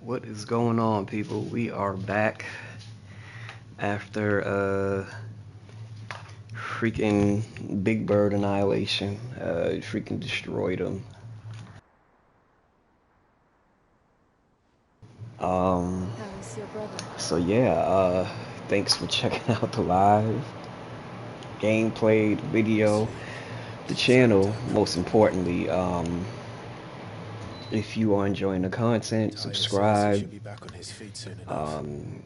What is going on, people? We are back after freaking Big Bird Annihilation. Freaking destroyed him. How's your brother? So yeah, thanks for checking out the live gameplay, the video, the channel. Most importantly, if you are enjoying the content, subscribe. I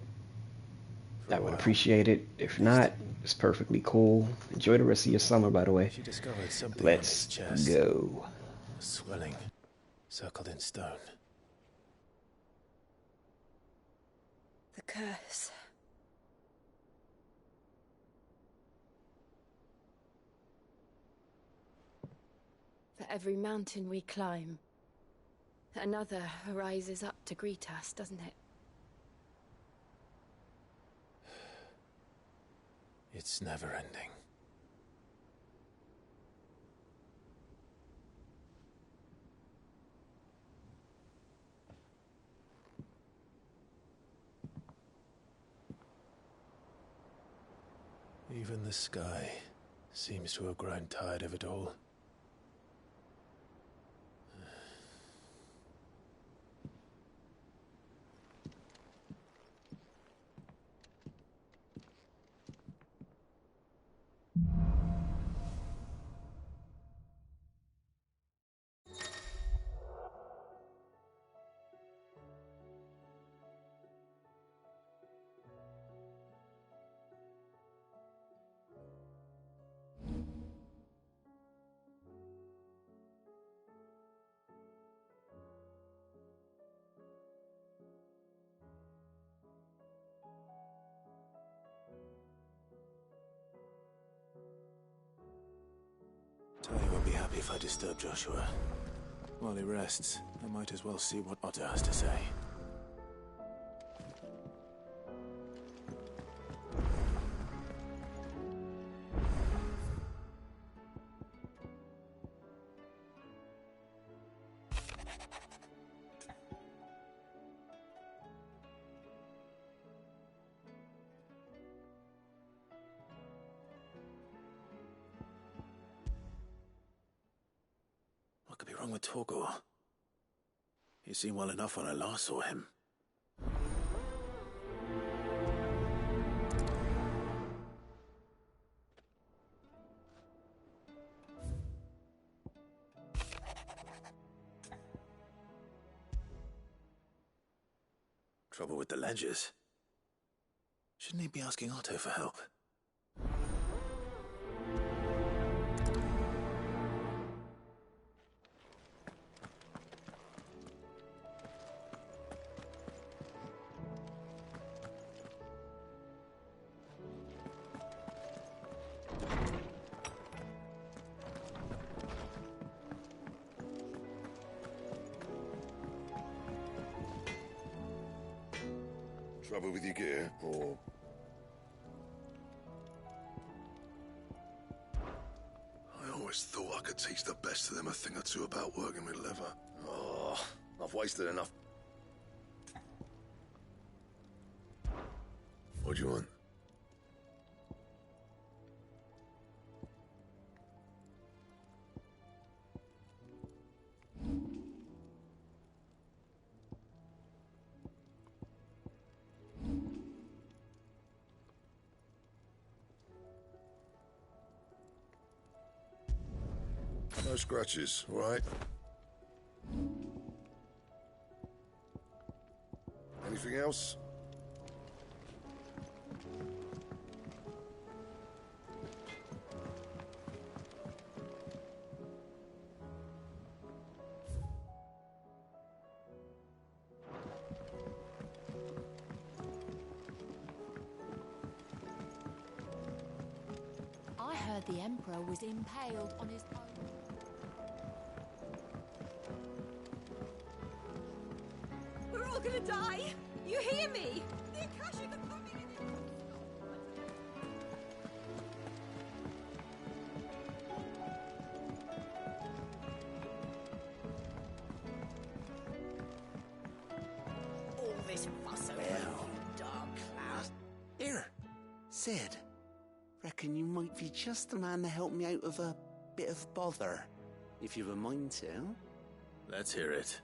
would appreciate it. If not, it's perfectly cool. Enjoy the rest of your summer, by the way. Let's go. A swelling, circled in stone. The curse. For every mountain we climb, another arises up to greet us, doesn't it? It's never ending. Even the sky seems to have grown tired of it all. Talia won't be happy if I disturb Joshua. While he rests, I might as well see what Otto has to say. What could be wrong with Torgor? He seemed well enough when I last saw him. Trouble with the ledgers. Shouldn't he be asking Otto for help? Trouble with your gear, or... I always thought I could teach the best of them a thing or two about working with leather. Oh, I've wasted enough. What do you want? No scratches, all right? Anything else? I heard the Emperor was impaled on his own. We're all gonna die! You hear me? The Akashic are coming in! this fuss over Well. you dark cloud. Here, Sid. Reckon you might be just the man to help me out of a bit of bother, if you've a mind to. Let's hear it.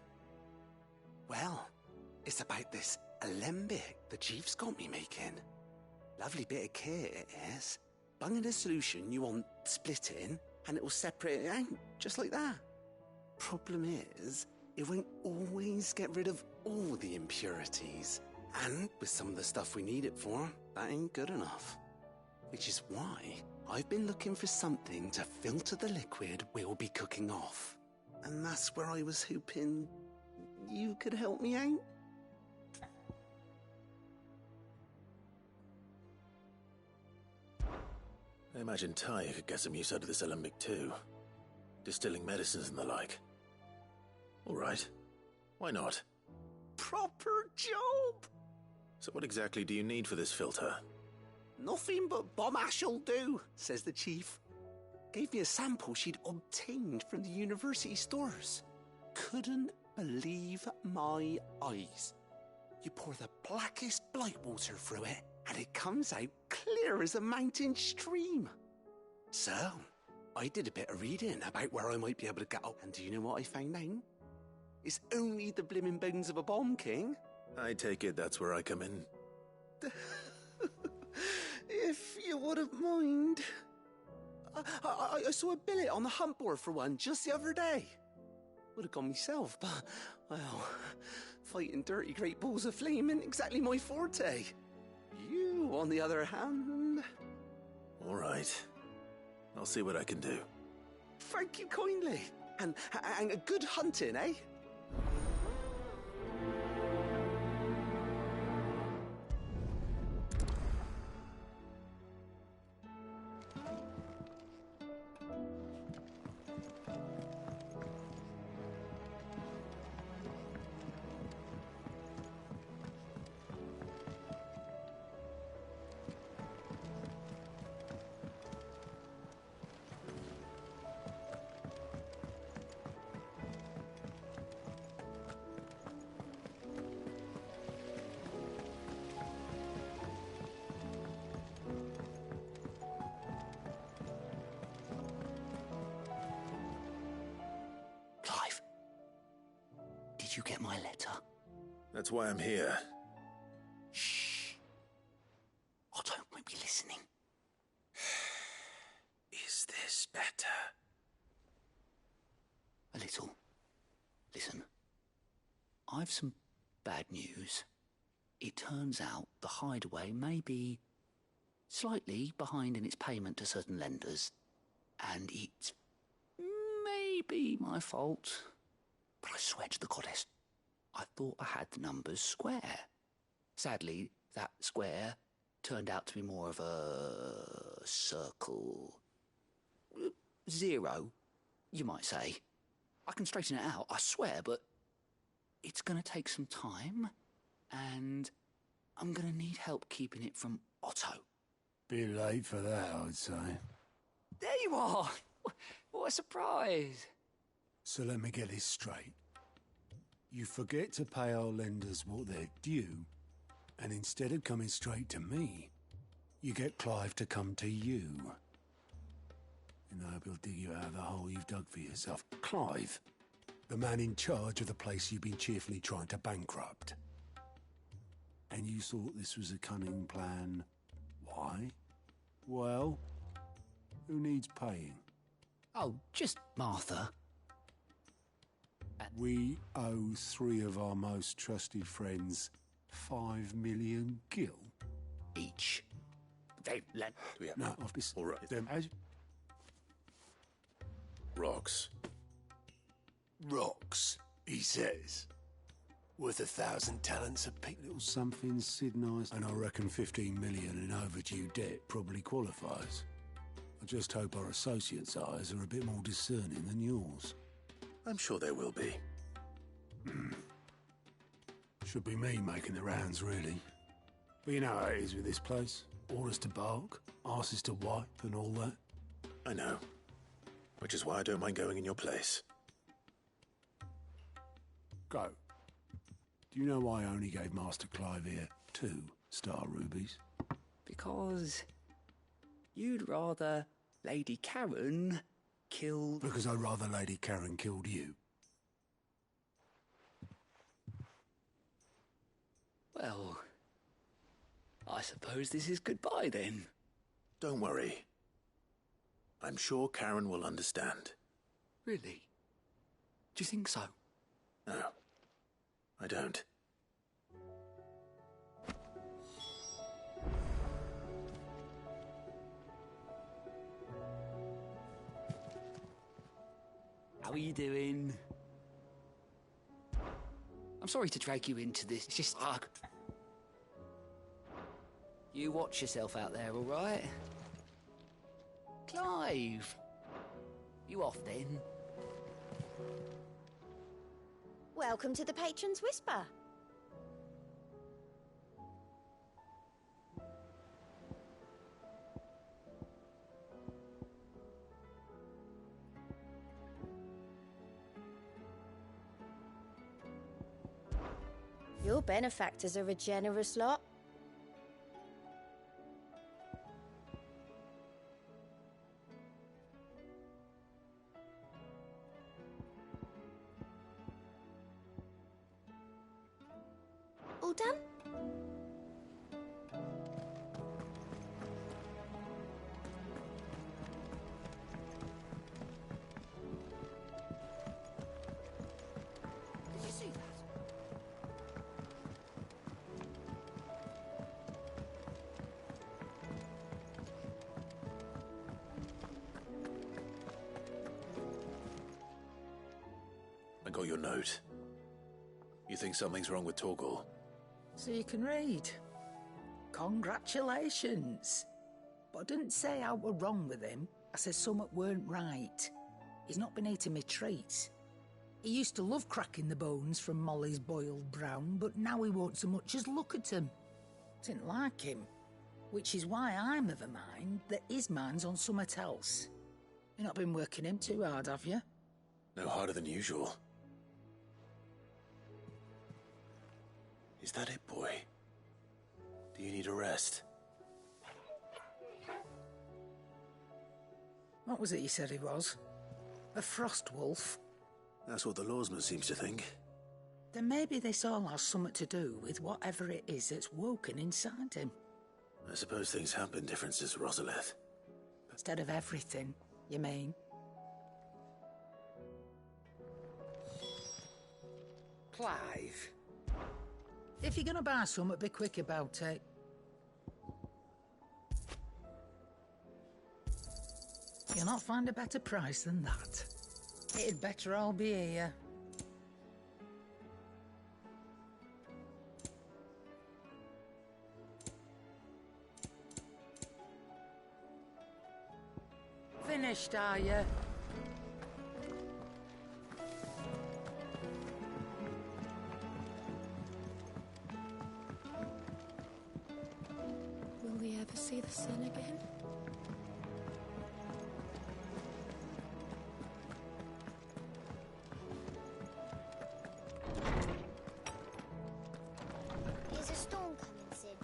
Well, it's about this alembic the chief's got me making. Lovely bit of kit it is. Bunging a solution you want splitting, and it will separate it out, just like that. Problem is, it won't always get rid of all the impurities. And with some of the stuff we need it for, that ain't good enough. Which is why I've been looking for something to filter the liquid we'll be cooking off. And that's where I was hoping you could help me out. I imagine Ty could get some use out of this alembic too. Distilling medicines and the like. Alright. Why not? Proper job! So what exactly do you need for this filter? Nothing but bomb ash'll do, says the chief. Gave me a sample she'd obtained from the university stores. Couldn't believe my eyes. You pour the blackest blight water through it, and it comes out clear as a mountain stream. So, I did a bit of reading about where I might be able to get up, and do you know what I found out? It's only the blimmin' bones of a bomb king. I take it that's where I come in. If you wouldn't mind. I saw a billet on the hunt board for one just the other day. Would have gone myself, but, well, fighting dirty great balls of flame ain't exactly my forte. You, on the other hand... Alright. I'll see what I can do. Thank you kindly. And a good hunting, eh? Clive, did you get my letter? That's why I'm here. Shh. Otto won't be listening. Is this better? A little. Listen. I've some bad news. It turns out the hideaway may be slightly behind in its payment to certain lenders, and it's maybe my fault. But I swear to the goddess, I thought I had the numbers square. Sadly, that square turned out to be more of a circle. Zero, you might say. I can straighten it out, I swear, but it's going to take some time, and I'm going to need help keeping it from Otto. Bit late for that, I'd say. There you are! What a surprise! So let me get this straight. You forget to pay our lenders what they're due, and instead of coming straight to me, you get Clive to come to you. And I hope he'll dig you out of the hole you've dug for yourself. Clive, the man in charge of the place you've been cheerfully trying to bankrupt. And you thought this was a cunning plan. Why? Well, who needs paying? Oh, just Martha. We owe 3 of our most trusted friends 5 million gil. Each. No, I've been... All right. Them as... Rocks. Rocks, he says. Worth 1,000 talents a piece. Little something, Sid Nice. And I reckon 15 million in overdue debt probably qualifies. I just hope our associates' eyes are a bit more discerning than yours. I'm sure there will be. Should be me making the rounds, really. But you know how it is with this place. Orders to bark, arses to wipe and all that. I know. Which is why I don't mind going in your place. Go. Do Do you know why I only gave Master Clive here 2 star rubies? Because you'd rather Lady Karen killed... Because I'd rather Lady Karen killed you. Well, I suppose this is goodbye then. Don't worry. I'm sure Karen will understand. Really? Do you think so? No, I don't. How are you doing? I'm sorry to drag you into this. It's just... You watch yourself out there, all right? Clive! You off then? Welcome to the Patron's Whisper. Your benefactors are a generous lot. All done? Did you see that? I got your note. You think something's wrong with Torgal? So you can read. Congratulations. But I didn't say I were wrong with him. I said something weren't right. He's not been eating me treats. He used to love cracking the bones from Molly's boiled brown, but now he won't so much as look at 'em. Didn't like him. Which is why I'm of a mind that his mind's on something else. You've not been working him too hard, have you? No harder than usual. Is that it, boy? Do you need a rest? What was it you said he was? A frost wolf? That's what the lawsman seems to think. Then maybe this all has something to do with whatever it is that's woken inside him. I suppose things have been different since Rosalith. Instead of everything, you mean? Clive. If you're gonna buy something, be quick about it. You'll not find a better price than that. It'd better all be here. Finished, are you? Will we ever see the sun again? Is a storm coming, Sid?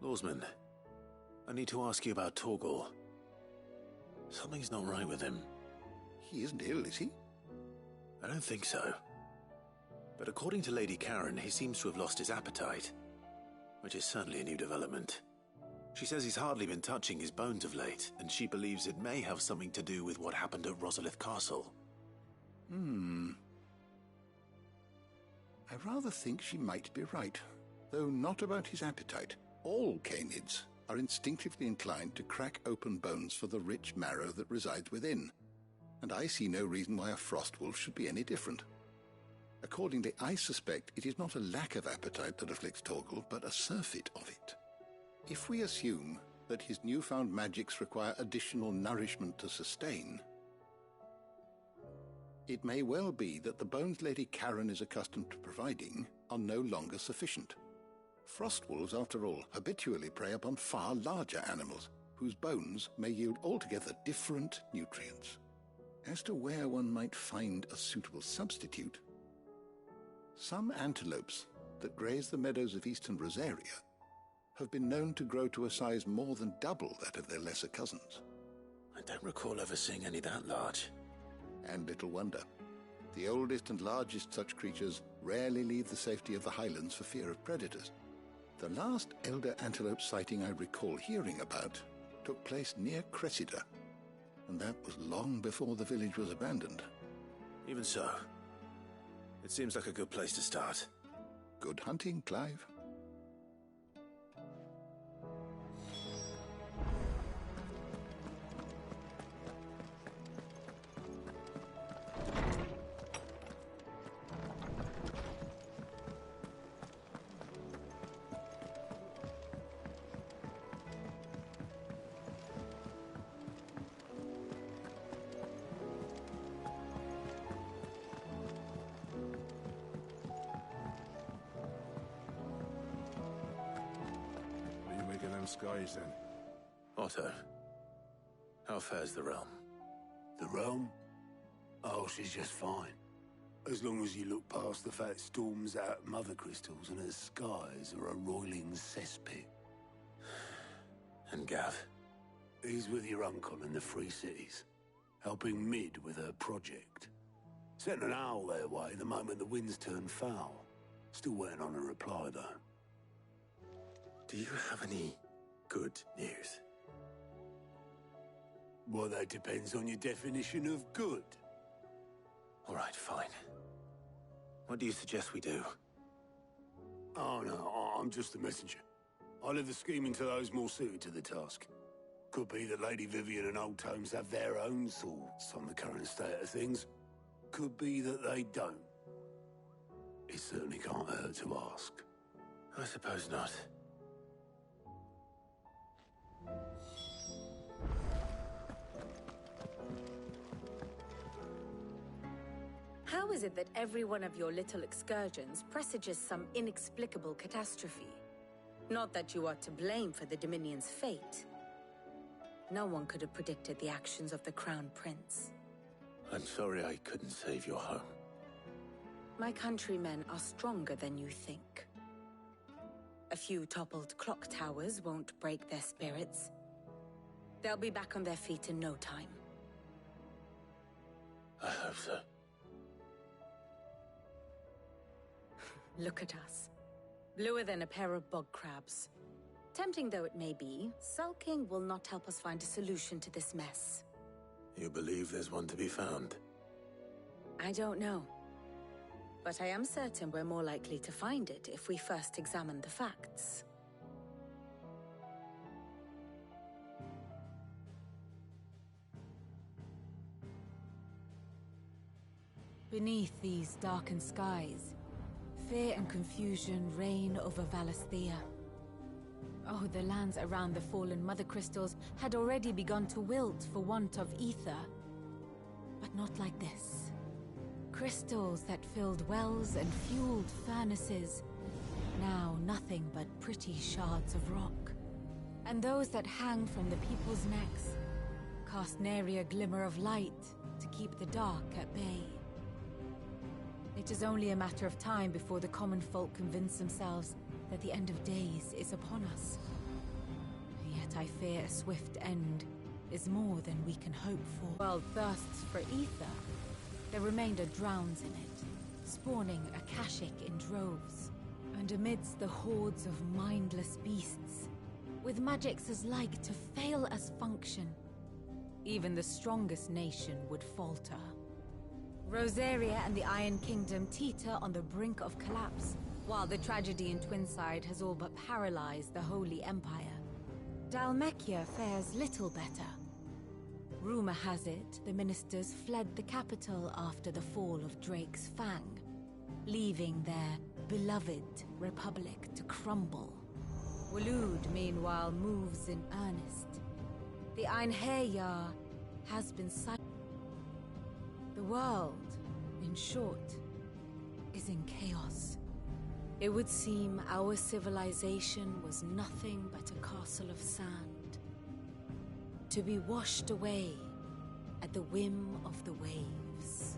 Lawsman, I need to ask you about Torgal. Something's not right with him. He isn't ill, is he? I don't think so. But according to Lady Karen, he seems to have lost his appetite, which is certainly a new development. She says he's hardly been touching his bones of late, and she believes it may have something to do with what happened at Rosalith Castle. I rather think she might be right, though not about his appetite. All canids are instinctively inclined to crack open bones for the rich marrow that resides within, and I see no reason why a frost wolf should be any different. Accordingly, I suspect it is not a lack of appetite that afflicts Torgal, but a surfeit of it. If we assume that his newfound magics require additional nourishment to sustain, it may well be that the bones Lady Karen is accustomed to providing are no longer sufficient. Frost wolves, after all, habitually prey upon far larger animals, whose bones may yield altogether different nutrients. As to where one might find a suitable substitute, some antelopes that graze the meadows of eastern Rosaria have been known to grow to a size more than double that of their lesser cousins. I don't recall ever seeing any that large. And little wonder. The oldest and largest such creatures rarely leave the safety of the highlands for fear of predators. The last elder antelope sighting I recall hearing about took place near Cressida, and that was long before the village was abandoned. Even so, it seems like a good place to start. Good hunting, Clive. Skies then. Otto, how fares the realm? The realm? Oh, she's just fine. As long as you look past the fat storms out at Mother Crystals and her skies are a roiling cesspit. And Gav? He's with your uncle in the Free Cities, helping Mid with her project. Sent an owl their way the moment the winds turned foul. Still waiting on a reply, though. Do you have any good news? Well, that depends on your definition of good. All right, fine. What do you suggest we do? Oh, no, I'm just the messenger. I leave the scheming to those more suited to the task. Could be that Lady Vivian and Old Tomes have their own thoughts on the current state of things. Could be that they don't. It certainly can't hurt to ask. I suppose not. How is it that every one of your little excursions presages some inexplicable catastrophe? Not that you are to blame for the Dominion's fate. No one could have predicted the actions of the Crown Prince. I'm sorry I couldn't save your home. My countrymen are stronger than you think. A few toppled clock towers won't break their spirits. They'll be back on their feet in no time. I hope so. Look at us. Bluer than a pair of bog crabs. Tempting though it may be, sulking will not help us find a solution to this mess. You believe there's one to be found? I don't know. But I am certain we're more likely to find it if we first examine the facts. Beneath these darkened skies, fear and confusion reign over Valisthea. Oh, the lands around the fallen Mother Crystals had already begun to wilt for want of ether. But not like this. Crystals that filled wells and fueled furnaces, now nothing but pretty shards of rock. And those that hang from the people's necks cast nary a glimmer of light to keep the dark at bay. It is only a matter of time before the common folk convince themselves that the end of days is upon us. Yet I fear a swift end is more than we can hope for. The world thirsts for ether. The remainder drowns in it, spawning Akashic in droves. And amidst the hordes of mindless beasts, with magics as like to fail as function, even the strongest nation would falter. Rosaria and the Iron Kingdom teeter on the brink of collapse, while the tragedy in Twinside has all but paralyzed the Holy Empire. Dalmekia fares little better. Rumor has it the ministers fled the capital after the fall of Drake's Fang, leaving their beloved republic to crumble. Waloed, meanwhile, moves in earnest. The Einherjar has been silent. The world, in short, is in chaos. It would seem our civilization was nothing but a castle of sand, to be washed away at the whim of the waves.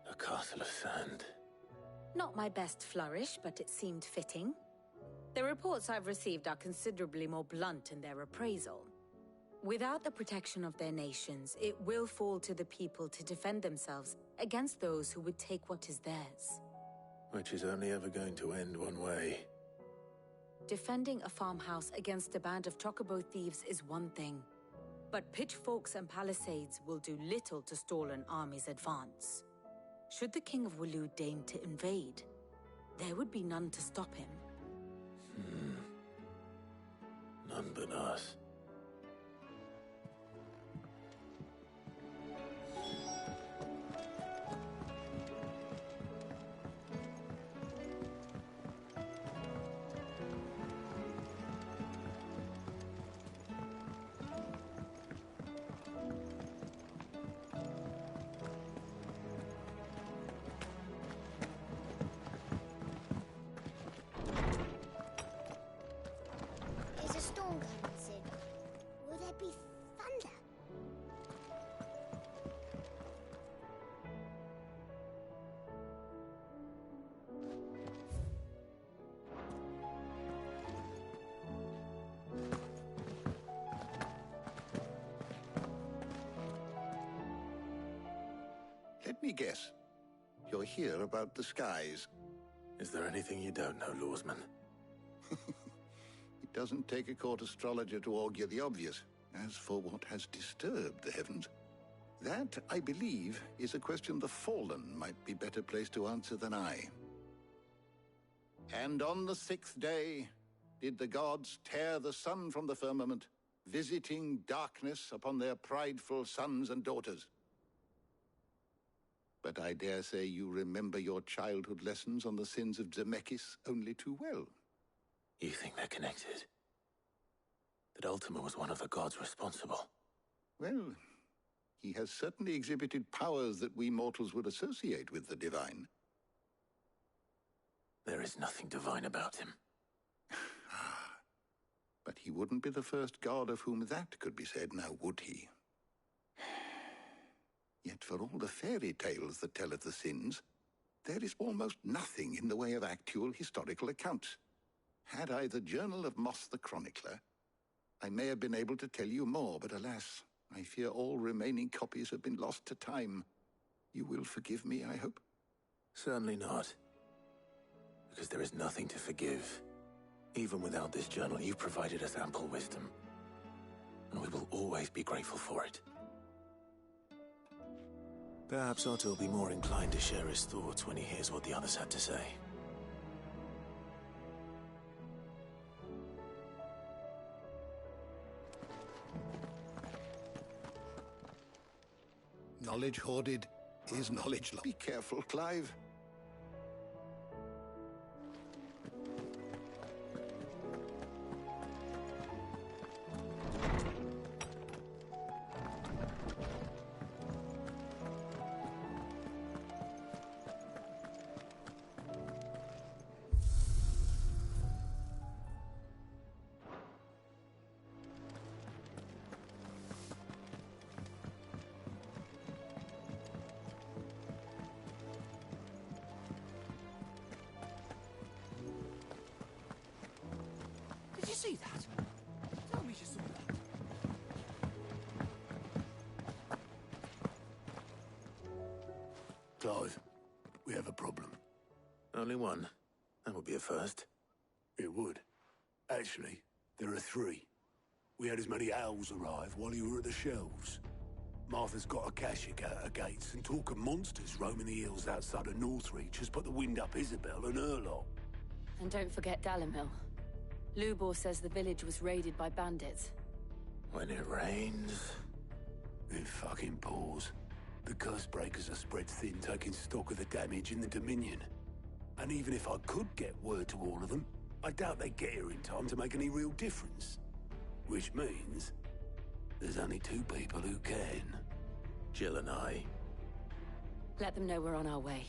A castle of sand. Not my best flourish, but it seemed fitting. The reports I've received are considerably more blunt in their appraisal. Without the protection of their nations, it will fall to the people to defend themselves against those who would take what is theirs. Which is only ever going to end one way. Defending a farmhouse against a band of chocobo thieves is one thing, but pitchforks and palisades will do little to stall an army's advance. Should the King of Wulu deign to invade, there would be none to stop him. None but us. There's a storm coming soon. Will there be thunder? Let me guess. You're here about the skies. Is there anything you don't know, Lawsman? It doesn't take a court astrologer to augur the obvious. As for what has disturbed the heavens, that, I believe, is a question the Fallen might be better placed to answer than I. And on the 6th day did the gods tear the sun from the firmament, visiting darkness upon their prideful sons and daughters. But I dare say you remember your childhood lessons on the sins of Zemeckis only too well. You think they're connected? That Ultima was one of the gods responsible? Well, he has certainly exhibited powers that we mortals would associate with the divine. There is nothing divine about him. But he wouldn't be the first god of whom that could be said, now would he? Yet for all the fairy tales that tell of the sins, there is almost nothing in the way of actual historical accounts. Had I the Journal of Moss the Chronicler, I may have been able to tell you more, but alas, I fear all remaining copies have been lost to time. You will forgive me, I hope? Certainly not. Because there is nothing to forgive. Even without this journal, you've provided us ample wisdom. And we will always be grateful for it. Perhaps Otto will be more inclined to share his thoughts when he hears what the others had to say. Knowledge hoarded is knowledge lost. Be careful, Clive. Did you see that? Tell me you saw that. Clive, we have a problem. Only one. That would be a first. It would. Actually, there are three. We had as many owls arrive while you were at the shelves. Martha's got a Kashik out her gates, and talk of monsters roaming the hills outside of Northreach has put the wind up Isabel and her lot. And don't forget Dalimil. Lubor says the village was raided by bandits. When it rains... It fucking pours. The curse breakers are spread thin, taking stock of the damage in the Dominion. And even if I could get word to all of them, I doubt they'd get here in time to make any real difference. Which means there's only two people who can. Jill and I. Let them know we're on our way.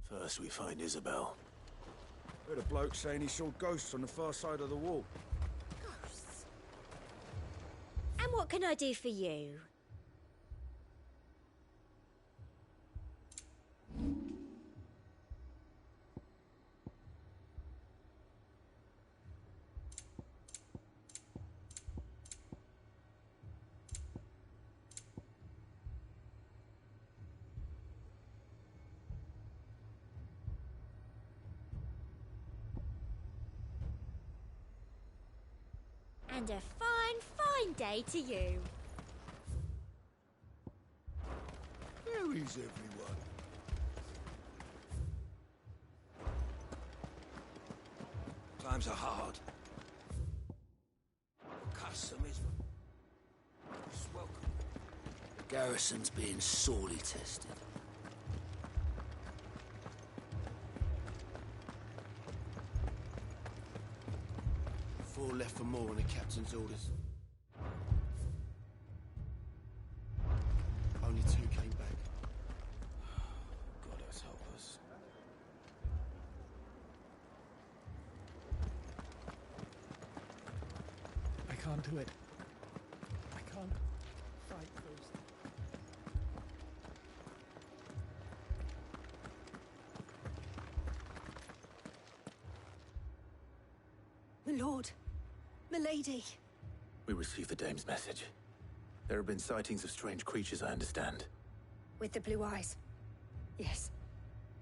First we find Isabel. Heard a bloke saying he saw ghosts on the far side of the wall. Ghosts. And what can I do for you? And a fine, fine day to you. Where is everyone? Times are hard. Custom is welcome. The garrison's being sorely tested. Four left for more on the captain's orders. Only two came back. God, let's help us. I can't do it. I can't fight ghosts. My lord. Milady. We received the dame's message. There have been sightings of strange creatures, I understand. With the blue eyes. Yes.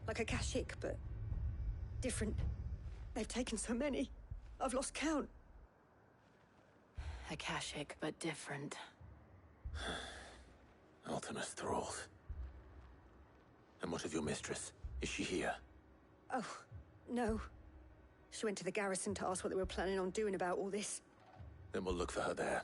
Like a Kashik, but different. They've taken so many. I've lost count. Akashic, but different. Ultimus thralls. And what of your mistress? Is she here? Oh, no. She went to the garrison to ask what they were planning on doing about all this. Then we'll look for her there.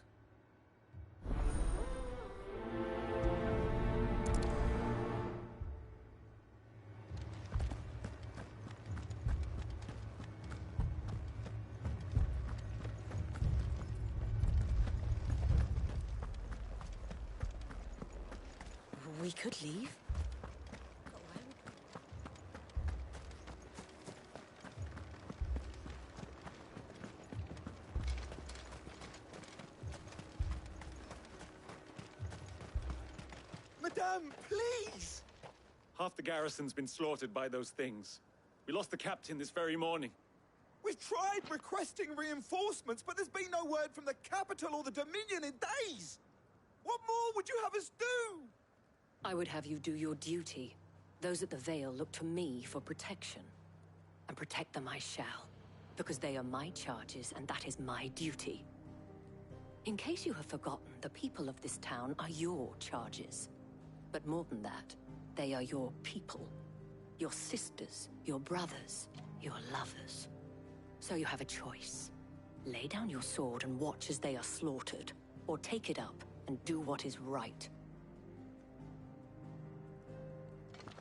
We could leave. Madame, please! Half the garrison's been slaughtered by those things. We lost the captain this very morning. We've tried requesting reinforcements, but there's been no word from the capital or the Dominion in days! What more would you have us do? I would have you do your duty. Those at the Vale look to me for protection. And protect them I shall, because they are my charges and that is my duty. In case you have forgotten, the people of this town are your charges. But more than that, they are your people. Your sisters, your brothers, your lovers. So you have a choice. Lay down your sword and watch as they are slaughtered, or take it up and do what is right.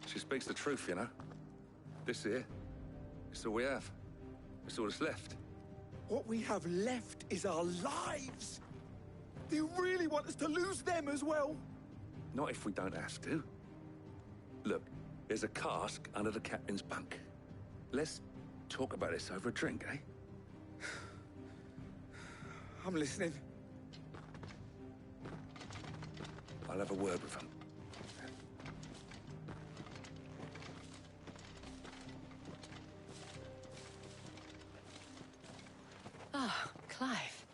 She speaks the truth, you know. This here, it's all we have. It's all that's left. What we have left is our lives! Do you really want us to lose them as well? Not if we don't have to. Look, there's a cask under the captain's bunk. Let's talk about this over a drink, eh? I'm listening. I'll have a word with him. Ah, Clive.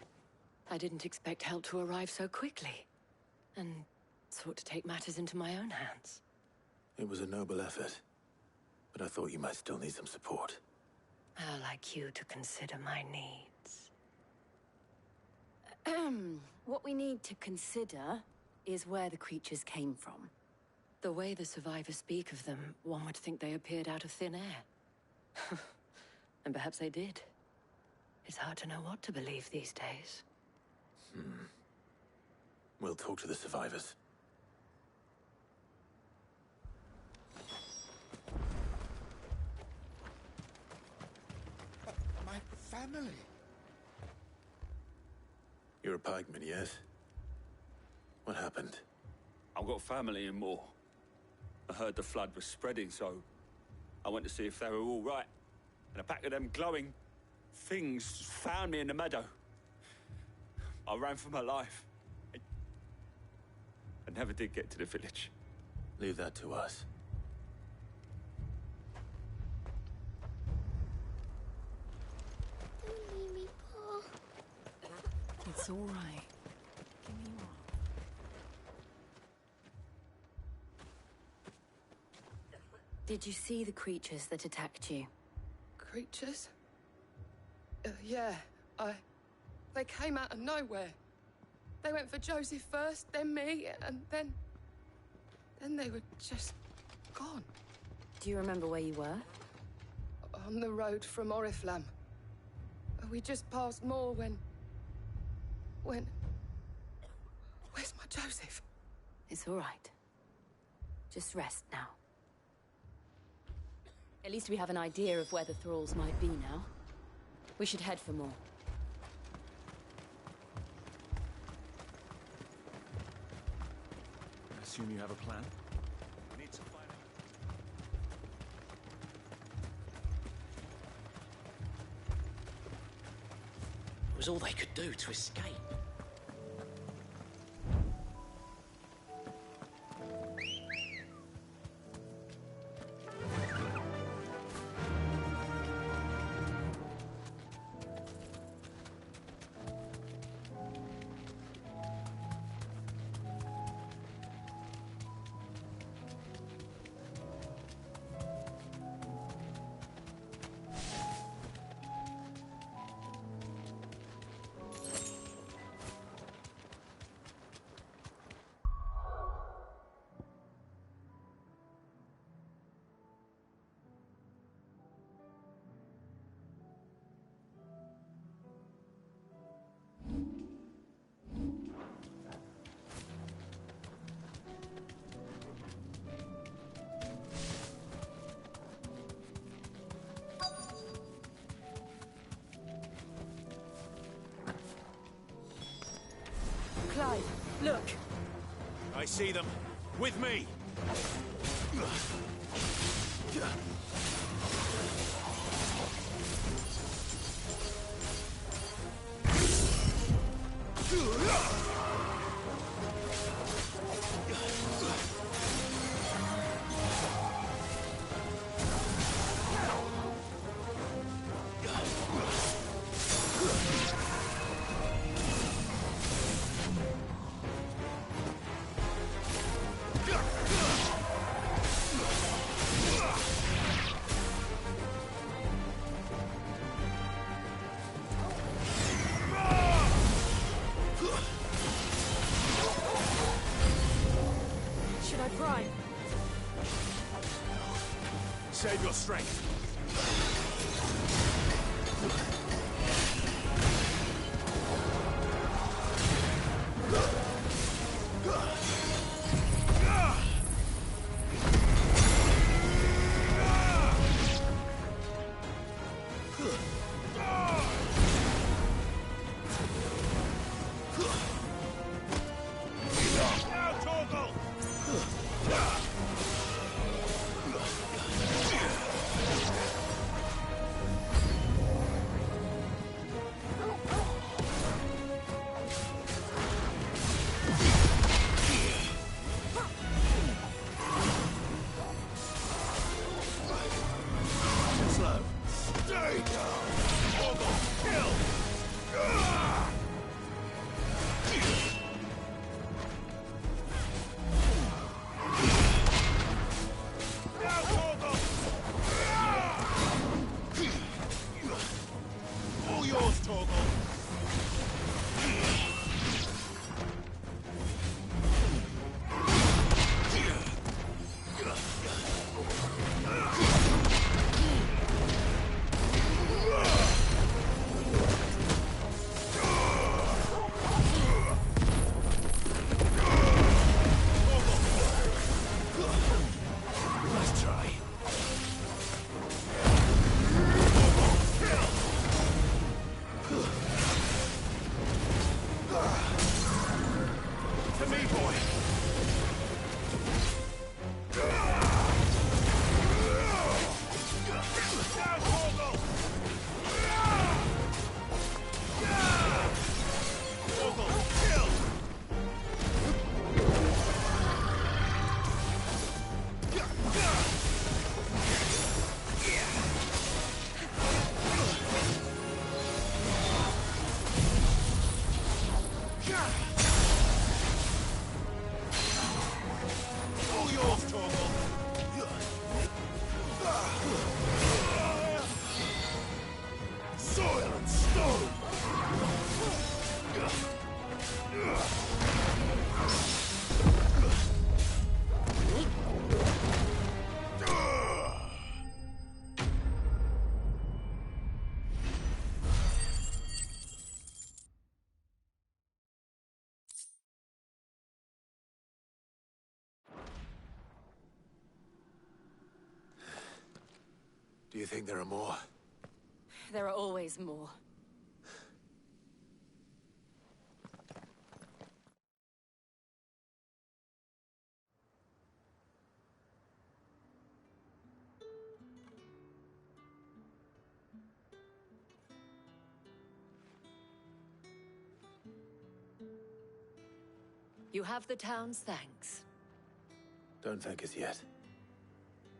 I didn't expect help to arrive so quickly. And sought to take matters into my own hands. It was a noble effort, but I thought you might still need some support. I'd like you to consider my needs. What we need to consider is where the creatures came from. The way the survivors speak of them, one would think they appeared out of thin air. And perhaps they did. It's hard to know what to believe these days. We'll talk to the survivors. My family. You're a pikeman, yes? What happened? I've got family in Moor. I heard the flood was spreading, so I went to see if they were all right, and a pack of them glowing things found me in the meadow. I ran for my life. I never did get to the village. Leave that to us. Don't leave me, Paul. It's all right. Give me your arm. Did you see the creatures that attacked you? Creatures? Yeah, They came out of nowhere. They went for Joseph first, then me, and then they were just gone. Do you remember where you were? On the road from Oriflamme. We just passed Moor when... Where's my Joseph? It's all right. Just rest now. At least we have an idea of where the thralls might be now. We should head for more. I assume you have a plan? We need to find out. It was all they could do to escape. Clive, look. I see them. With me. Should I prime? Save your strength. All yours, Torgal. Soil and stone. Do you think there are more? There are always more. You have the town's thanks. Don't thank us yet.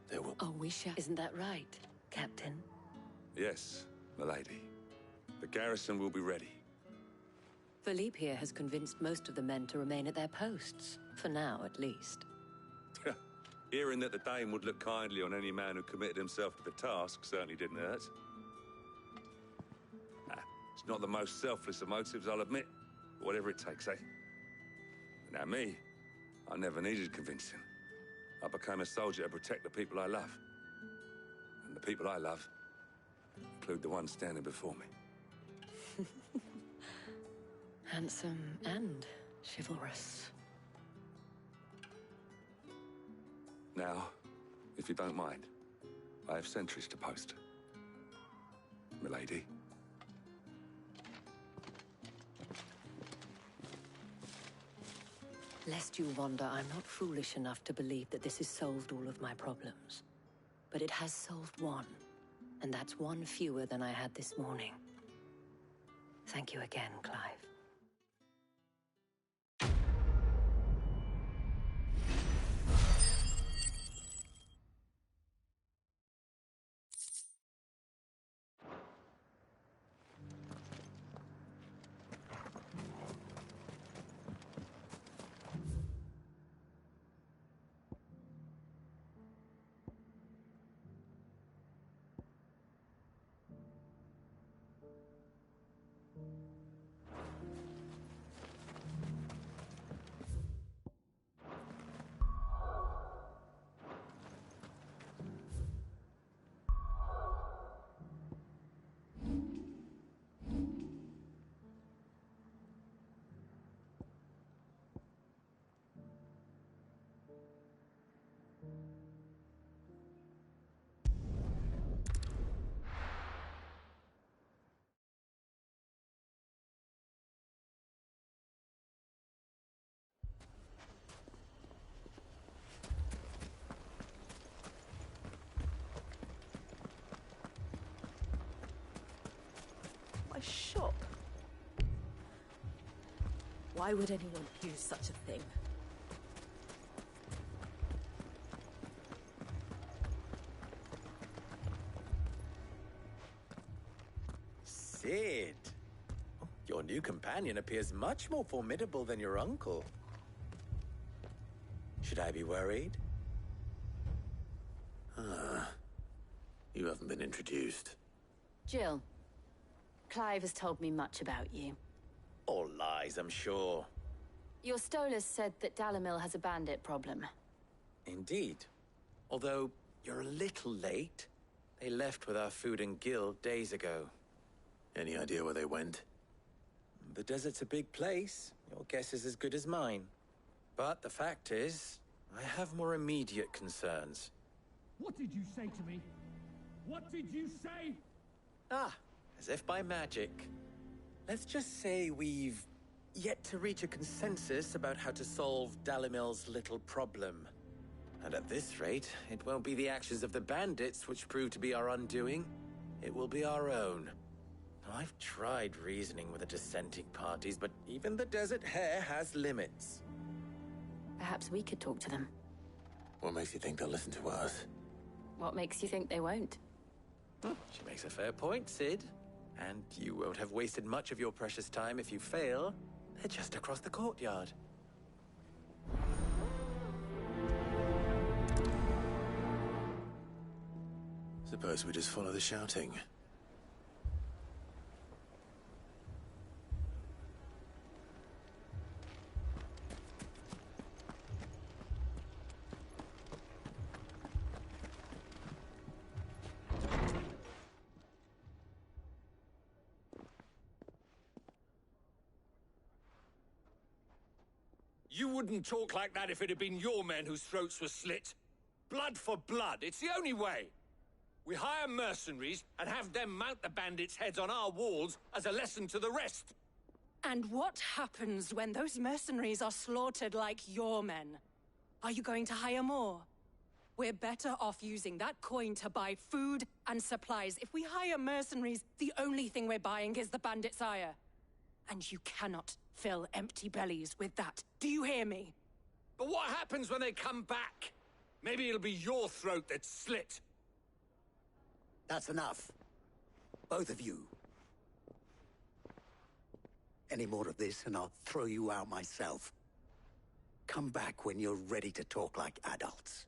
They will... Oh, we shall. Isn't that right, Captain? Yes, milady. The garrison will be ready. Philippe here has convinced most of the men to remain at their posts. For now, at least. Hearing that the Dane would look kindly on any man who committed himself to the task certainly didn't hurt. It's not the most selfless of motives, I'll admit. But whatever it takes, eh? Now me, I never needed convincing. I became a soldier to protect the people I love. And the people I love include the ones standing before me. Handsome and chivalrous. Now, if you don't mind, I have sentries to post. Milady. Lest you wonder, I'm not foolish enough to believe that this has solved all of my problems. But it has solved one, and that's one fewer than I had this morning. Thank you again, Clive. A shop? Why would anyone use such a thing? Sid! Your new companion appears much more formidable than your uncle. Should I be worried? Ah. You haven't been introduced. Jill. Clive has told me much about you. All lies, I'm sure. Your Stolas said that Dalimil has a bandit problem. Indeed. Although, you're a little late. They left with our food and guild days ago. Any idea where they went? The desert's a big place. Your guess is as good as mine. But the fact is, I have more immediate concerns. What did you say to me? What did you say? Ah, as if by magic. Let's just say we've yet to reach a consensus about how to solve Dalimil's little problem. And at this rate, it won't be the actions of the bandits which prove to be our undoing. It will be our own. I've tried reasoning with the dissenting parties, but even the Desert Hare has limits. Perhaps we could talk to them. What makes you think they'll listen to us? What makes you think they won't? She makes a fair point, Sid. And you won't have wasted much of your precious time if you fail. They're just across the courtyard. Suppose we just follow the shouting. You wouldn't talk like that if it had been your men whose throats were slit. Blood for blood, it's the only way. We hire mercenaries and have them mount the bandits' heads on our walls as a lesson to the rest. And what happens when those mercenaries are slaughtered like your men? Are you going to hire more? We're better off using that coin to buy food and supplies. If we hire mercenaries, the only thing we're buying is the bandits' ire. And you cannot fill empty bellies with that. Do you hear me? But what happens when they come back? Maybe it'll be your throat that's slit. That's enough. Both of you. Any more of this and I'll throw you out myself. Come back when you're ready to talk like adults.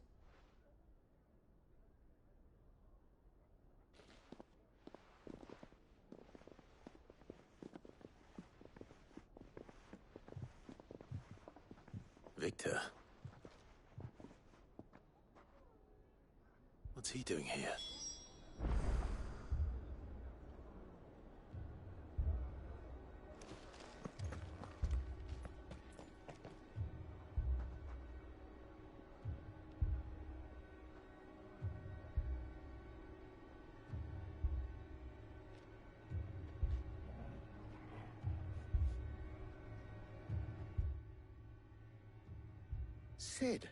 Victor. What's he doing here? Sid.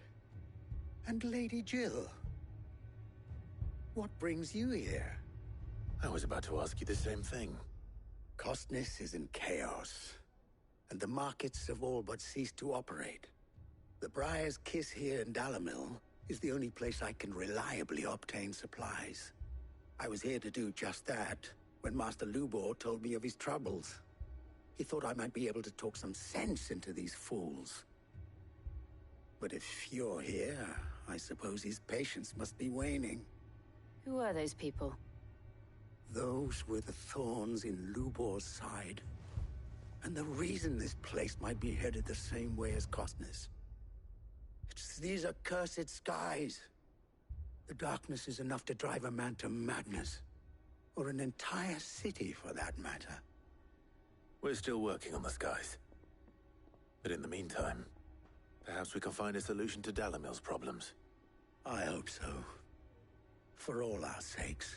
And Lady Jill. What brings you here? I was about to ask you the same thing. Costness is in chaos, and the markets have all but ceased to operate. The Briar's Kiss here in Dalamil is the only place I can reliably obtain supplies. I was here to do just that when Master Lubor told me of his troubles. He thought I might be able to talk some sense into these fools. But if you're here, I suppose his patience must be waning. Who are those people? Those were the thorns in Lubor's side. And the reason this place might be headed the same way as Costness. It's these accursed skies. The darkness is enough to drive a man to madness. Or an entire city, for that matter. We're still working on the skies. But in the meantime, perhaps we can find a solution to Dalamil's problems. I hope so. For all our sakes.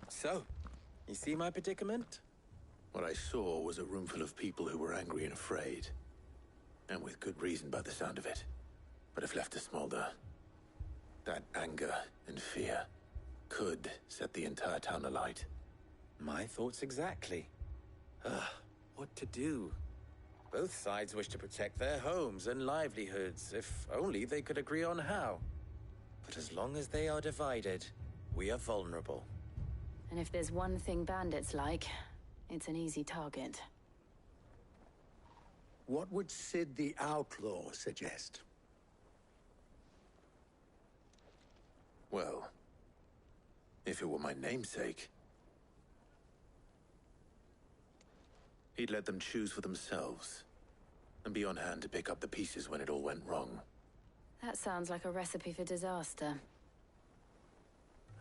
So, you see my predicament? What I saw was a room full of people who were angry and afraid. And with good reason by the sound of it. But if left to smolder, that anger and fear could set the entire town alight. My thoughts exactly. What to do? Both sides wish to protect their homes and livelihoods, if only they could agree on how. But as long as they are divided, we are vulnerable. And if there's one thing bandits like, it's an easy target. What would Sid the Outlaw suggest? Well, if it were my namesake, he'd let them choose for themselves and be on hand to pick up the pieces when it all went wrong. That sounds like a recipe for disaster.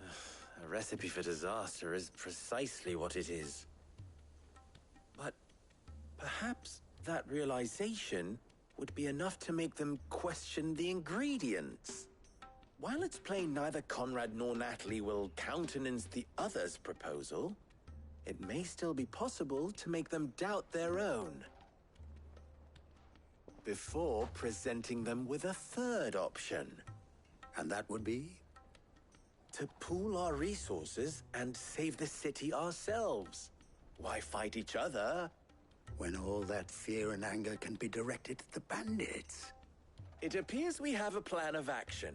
A recipe for disaster is precisely what it is. But perhaps that realization would be enough to make them question the ingredients. While it's plain neither Conrad nor Natalie will countenance the other's proposal, it may still be possible to make them doubt their own. Before presenting them with a third option. And that would be? To pool our resources and save the city ourselves. Why fight each other? When all that fear and anger can be directed at the bandits. It appears we have a plan of action.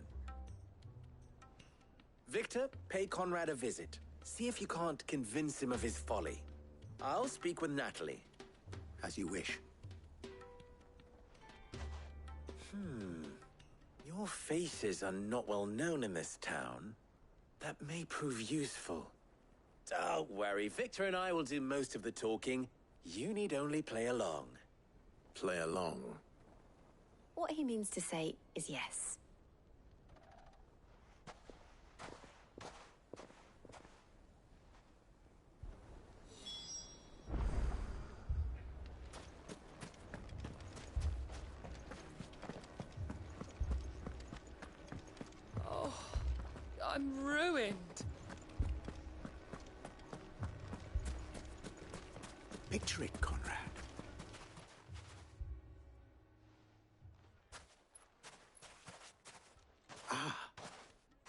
Victor, pay Conrad a visit. See if you can't convince him of his folly. I'll speak with Natalie. As you wish. Your faces are not well known in this town. That may prove useful. Don't worry, Victor and I will do most of the talking. You need only play along. Play along? What he means to say is yes. Oh, I'm ruined. Picture it, Conrad.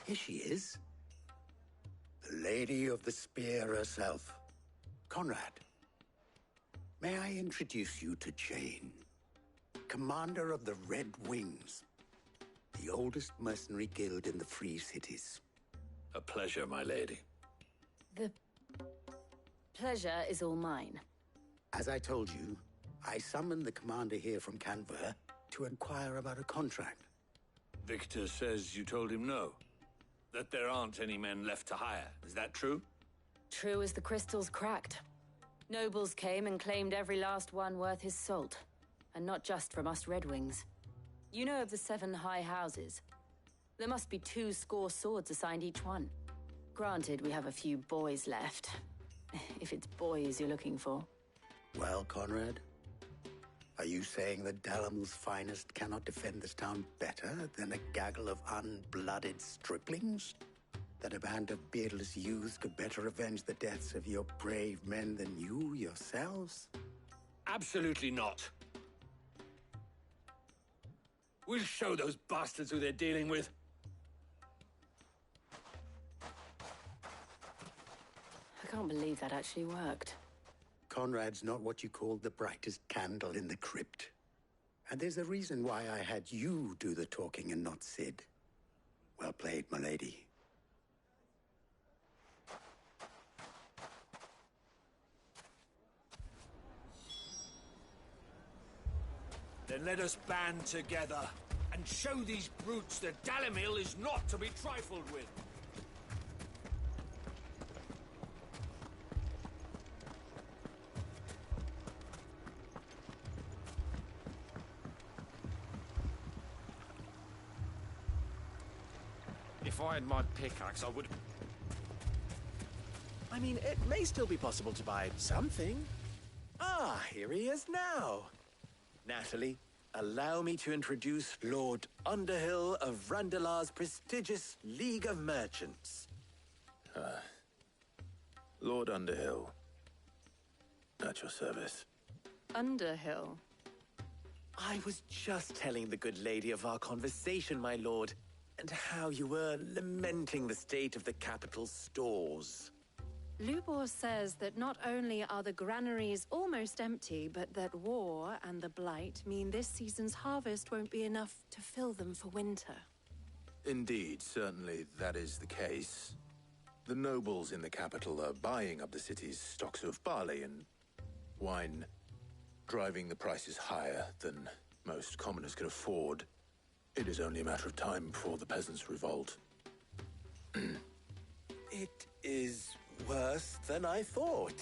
Here she is. The Lady of the Spear herself. Conrad, may I introduce you to Jane, commander of the Red Wings, the oldest mercenary guild in the Free Cities. A pleasure, my lady. The pleasure is all mine. As I told you, I summoned the commander here from Canver to inquire about a contract. Victor says you told him no. That there aren't any men left to hire. Is that true? True as the crystals cracked. Nobles came and claimed every last one worth his salt. And not just from us Red Wings. You know of the 7 high houses. There must be 2 swords assigned each one. Granted, we have a few boys left. If it's boys you're looking for. Well, Conrad, are you saying that Dalamil's finest cannot defend this town better than a gaggle of unblooded striplings? That a band of beardless youths could better avenge the deaths of your brave men than you yourselves? Absolutely not. We'll show those bastards who they're dealing with. I can't believe that actually worked. Conrad's not what you call the brightest candle in the crypt. And there's a reason why I had you do the talking and not Sid. Well played, my lady. Then let us band together and show these brutes that Dalimil is not to be trifled with. If I had my pickaxe, I would... I mean, it may still be possible to buy something. Ah, here he is now. Natalie, allow me to introduce Lord Underhill of Randalar's prestigious League of Merchants. Lord Underhill. At your service. Underhill? I was just telling the good lady of our conversation, my lord, and how you were lamenting the state of the capital's stores. Lubor says that not only are the granaries almost empty, but that war and the Blight mean this season's harvest won't be enough to fill them for winter. Indeed, certainly that is the case. The nobles in the capital are buying up the city's stocks of barley and wine, driving the prices higher than most commoners can afford. It is only a matter of time before the peasants revolt. It is worse than I thought.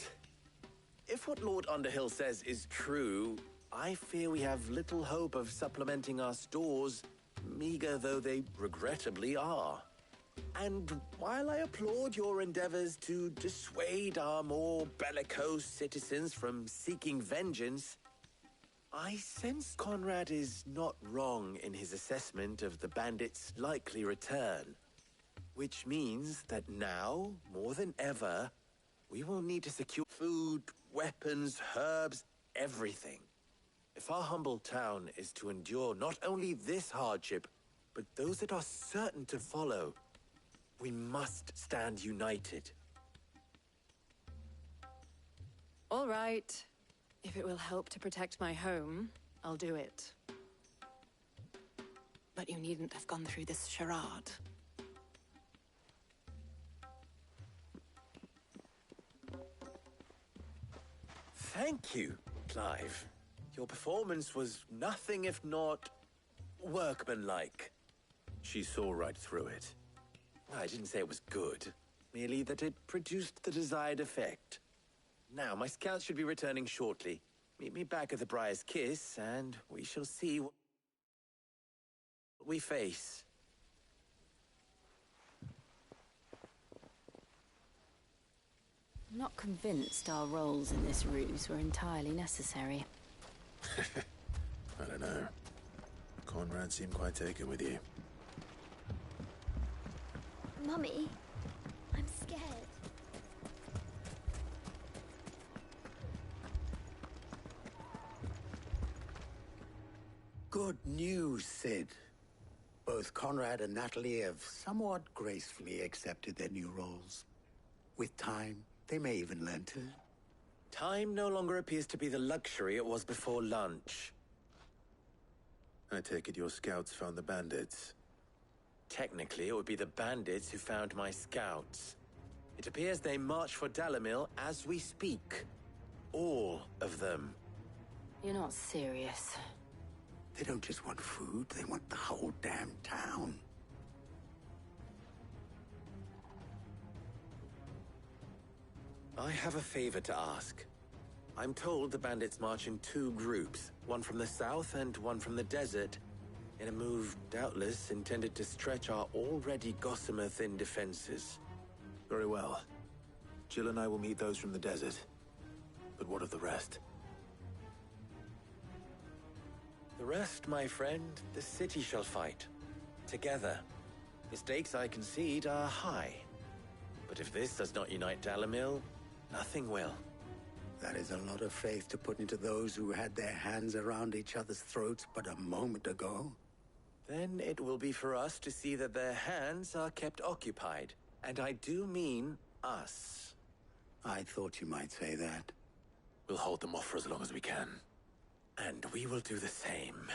If what Lord Underhill says is true, I fear we have little hope of supplementing our stores, meager though they regrettably are. And while I applaud your endeavors to dissuade our more bellicose citizens from seeking vengeance, I sense Conrad is not wrong in his assessment of the bandits' likely return. Which means that now, more than ever, we will need to secure food, weapons, herbs, everything. If our humble town is to endure not only this hardship, but those that are certain to follow, we must stand united. All right. If it will help to protect my home, I'll do it. But you needn't have gone through this charade. Thank you, Clive. Your performance was nothing if not workmanlike. She saw right through it. I didn't say it was good, merely that it produced the desired effect. Now, my scouts should be returning shortly. Meet me back at the Briar's Kiss, and we shall see what we face. I'm not convinced our roles in this ruse were entirely necessary. I don't know. Conrad seemed quite taken with you. Mummy, I'm scared. Good news, Sid. Both Conrad and Natalie have somewhat gracefully accepted their new roles. With time, they may even learn to. Time no longer appears to be the luxury it was before lunch. I take it your scouts found the bandits. Technically, it would be the bandits who found my scouts. It appears they march for Dalimil as we speak. All of them. You're not serious. They don't just want food, they want the whole damn town. I have a favor to ask. I'm told the bandits march in two groups, one from the south and one from the desert, in a move doubtless intended to stretch our already gossamer-thin defenses. Very well. Jill and I will meet those from the desert. But what of the rest? The rest, my friend, the city shall fight. Together. The stakes, I concede, are high. But if this does not unite Dalimil, nothing will. That is a lot of faith to put into those who had their hands around each other's throats but a moment ago. Then it will be for us to see that their hands are kept occupied. And I do mean us. I thought you might say that. We'll hold them off for as long as we can. And we will do the same.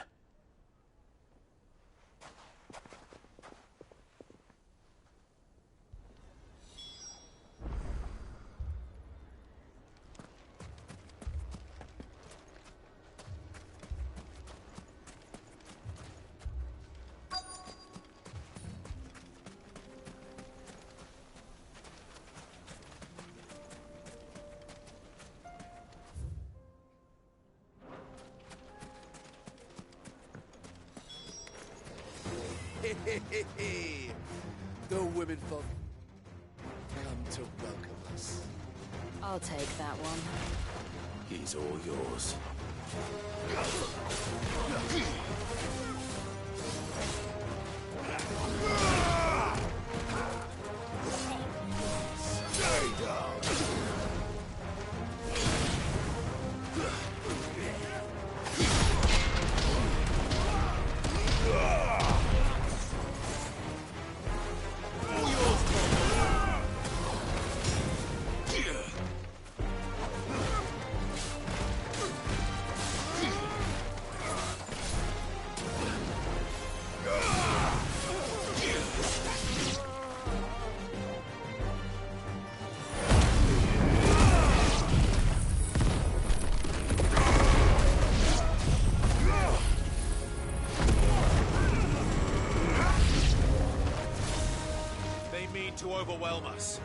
The women folk come to welcome us. I'll take that one. He's all yours. Stay down! To overwhelm us.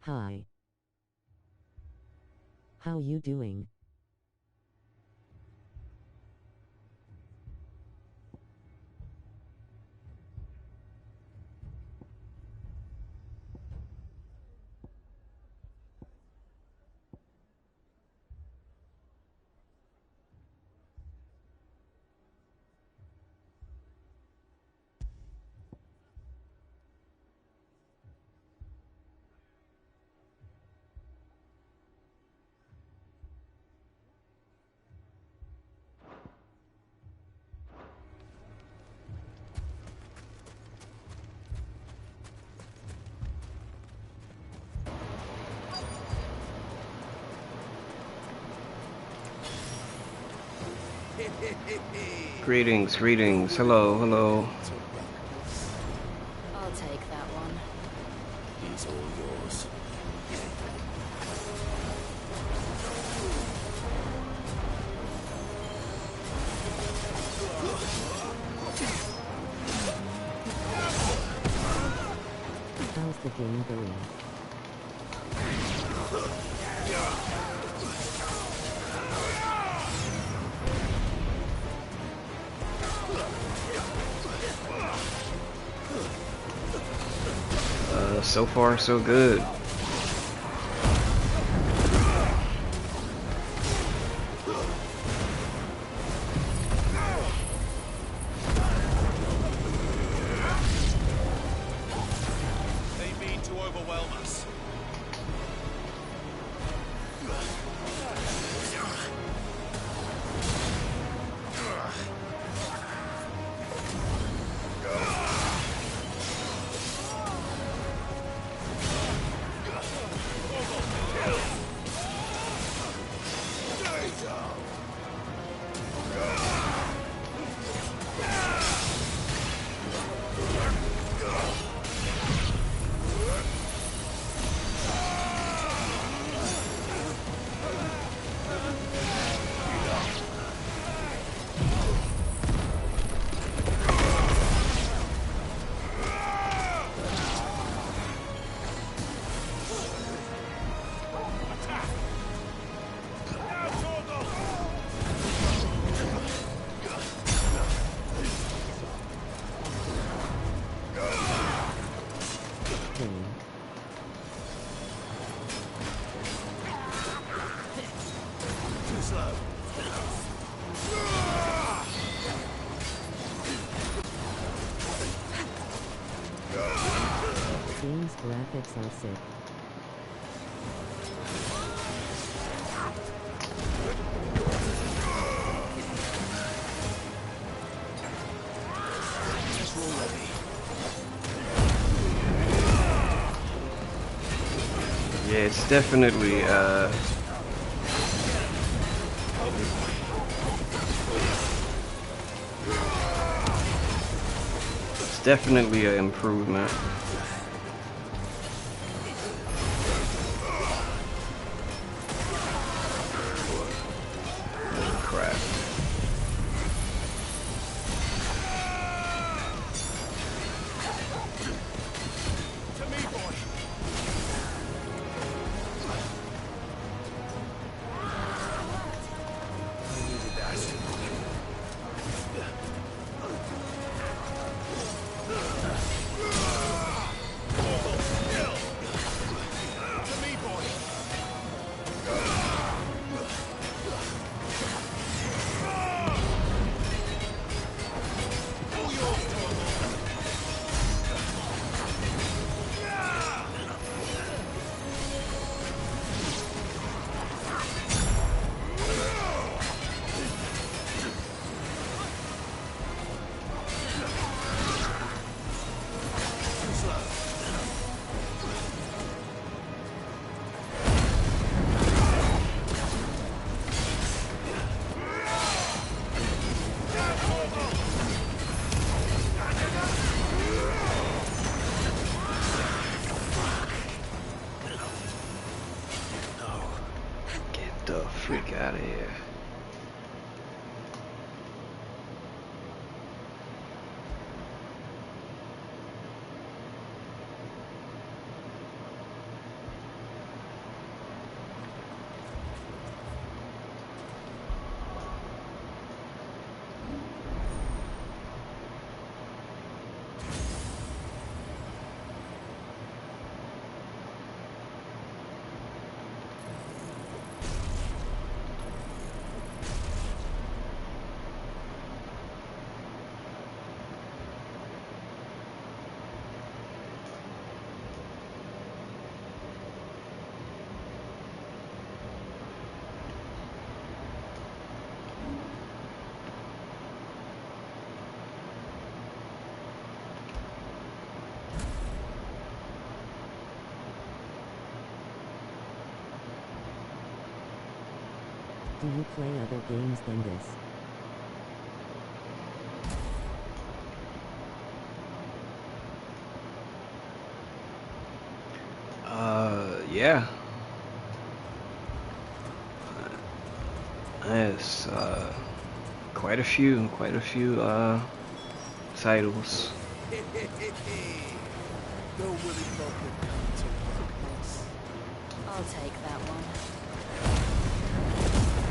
Hi. How you doing? Greetings, greetings. Hello, hello. I'll take that one. He's all yours. How's the game going? So far, so good. They mean to overwhelm us. Game's graphics are sick. Yeah, it's definitely an improvement. Crap. Get the freak out of here. Do you play other games than this? Yeah. Yes, quite a few titles. I'll take that one.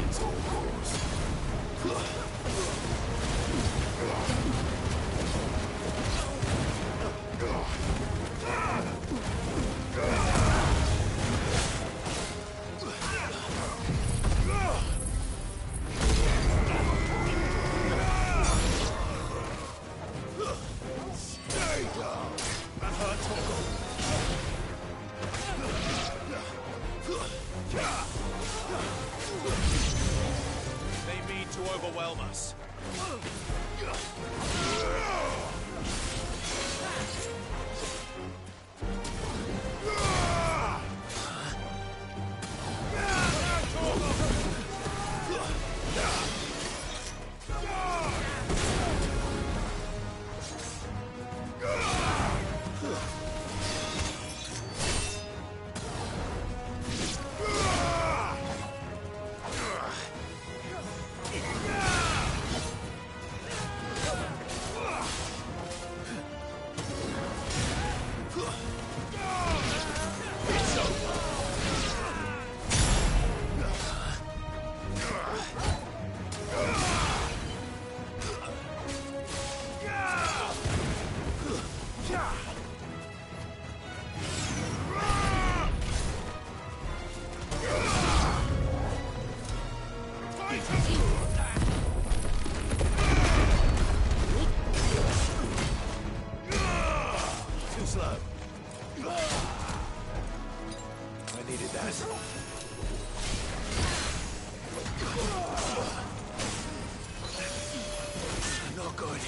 It's all yours. Stay down. That hurts. They mean to overwhelm us. Too slow. I needed that. Not good.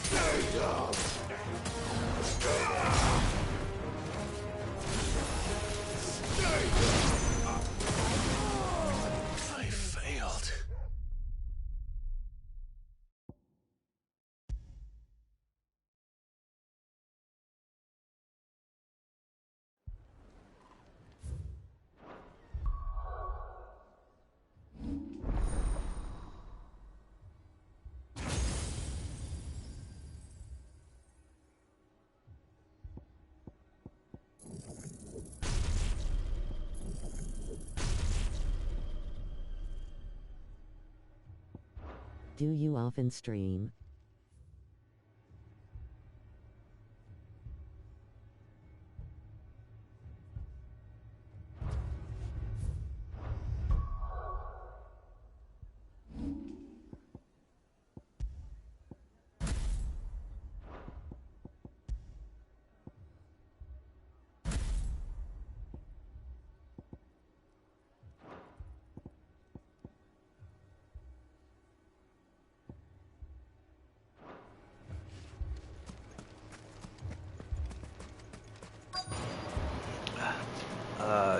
Stay down. I failed. Do you often stream?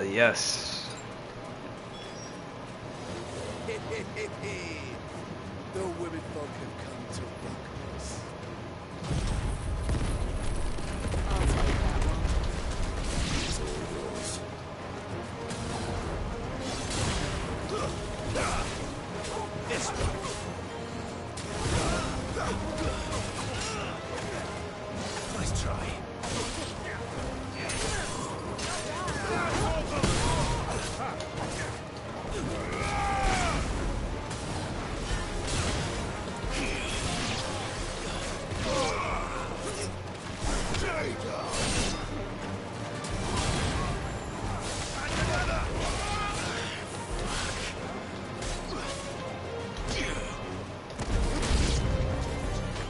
Yes. The women folk have come to rock us. I'll take that one. It's all yours. This one. Nice try.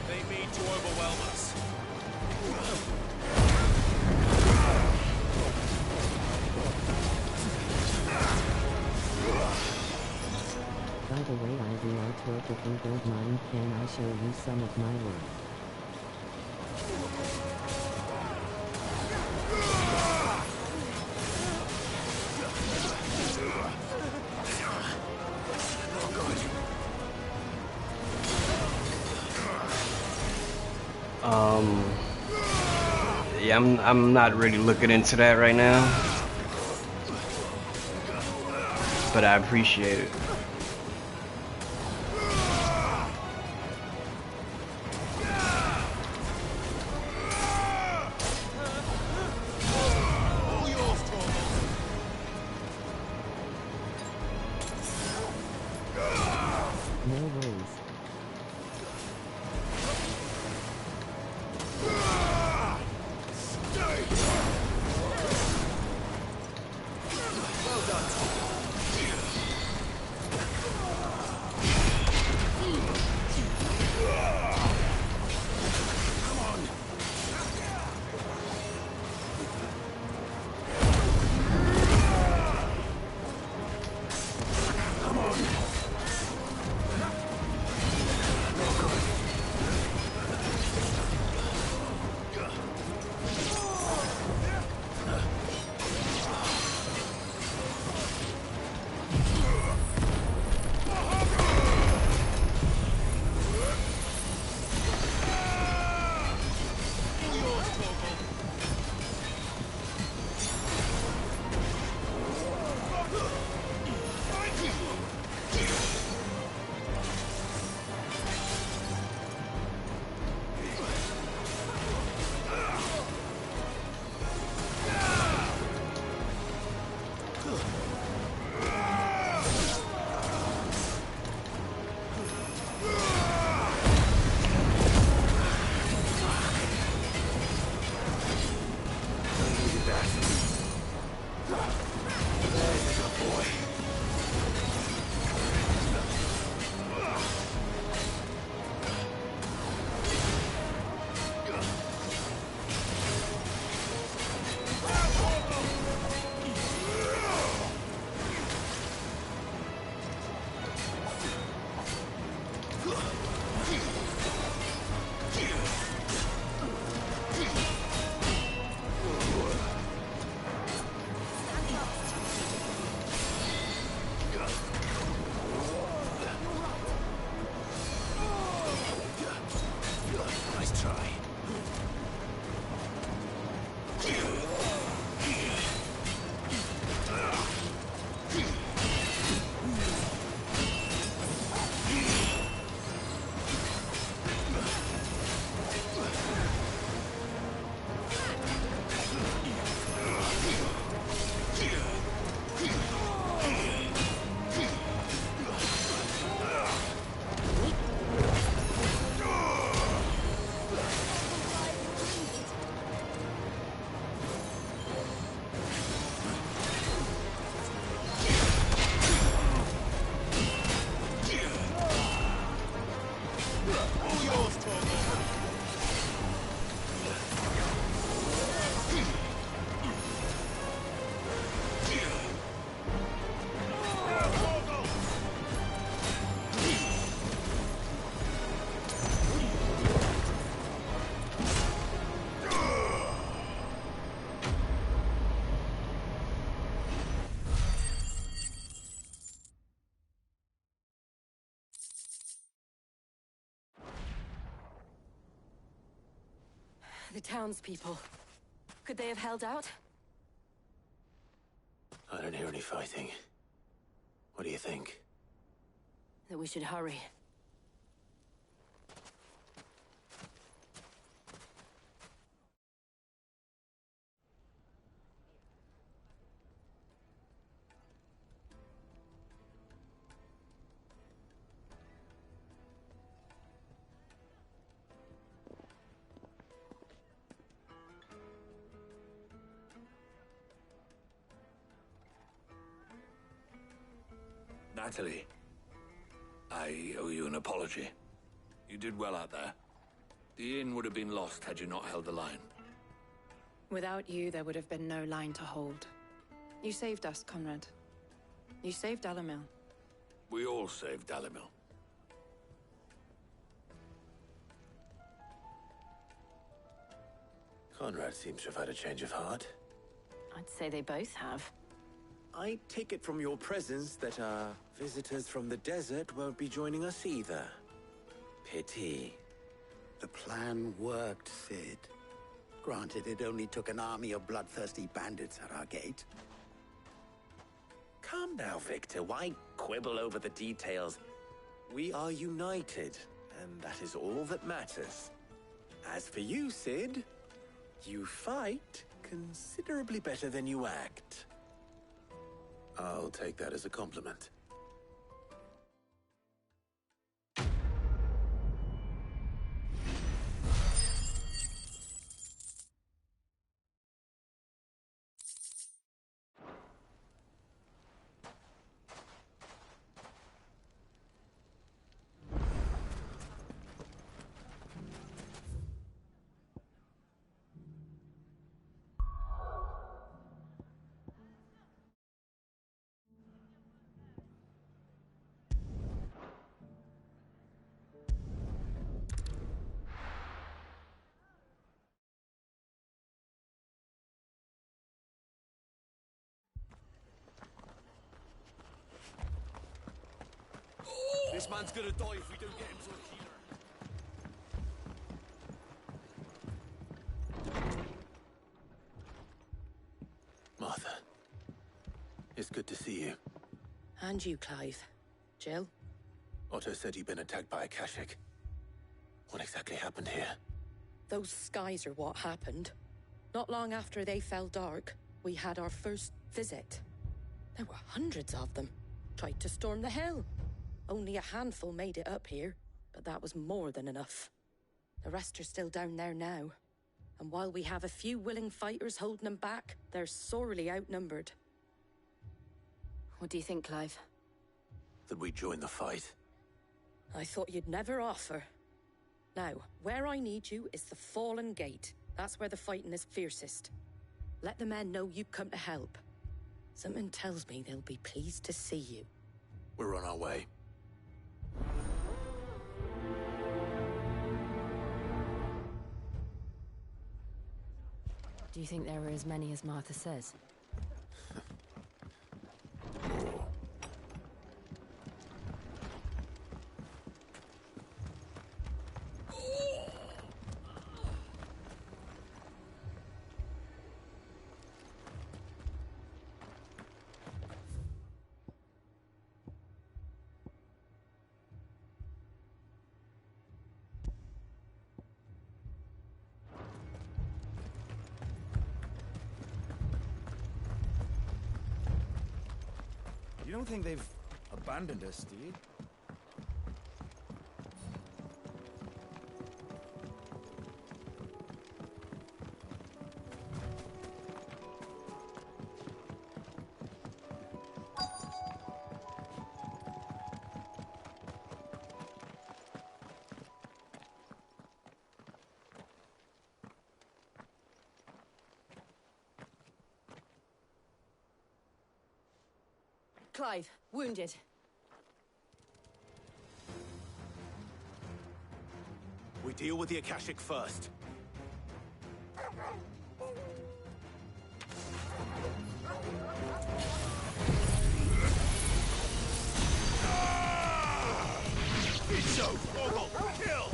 They mean to overwhelm us. By the way, I do artwork. If you don't mind, can I show you some of my work? Yeah, I'm not really looking into that right now, but I appreciate it. No worries. The townspeople. Could they have held out? I don't hear any fighting. What do you think? That we should hurry. Natalie, I owe you an apology. You did well out there. The inn would have been lost had you not held the line. Without you, there would have been no line to hold. You saved us, Conrad. You saved Dalimil. We all saved Dalimil. Conrad seems to have had a change of heart. I'd say they both have. I take it from your presence that our visitors from the desert won't be joining us either. Pity. The plan worked, Sid. Granted, it only took an army of bloodthirsty bandits at our gate. Calm now, Victor. Why quibble over the details? We are united, and that is all that matters. As for you, Sid, you fight considerably better than you act. I'll take that as a compliment. This man's gonna die if we don't get him to a healer. Martha, it's good to see you. And you, Clive. Jill? Otto said you'd been attacked by a Kashik. What exactly happened here? Those skies are what happened. Not long after they fell dark, we had our first visit. There were hundreds of them. Tried to storm the hill. Only a handful made it up here, but that was more than enough. The rest are still down there now. And while we have a few willing fighters holding them back, they're sorely outnumbered. What do you think, Clive? That we join the fight? I thought you'd never offer. Now, where I need you is the Fallen Gate. That's where the fighting is fiercest. Let the men know you come to help. Something tells me they'll be pleased to see you. We're on our way. Do you think there are as many as Martha says? You don't think they've abandoned us, do you? Clive, wounded. We deal with the Akashic first. Icho, Fogel, kill!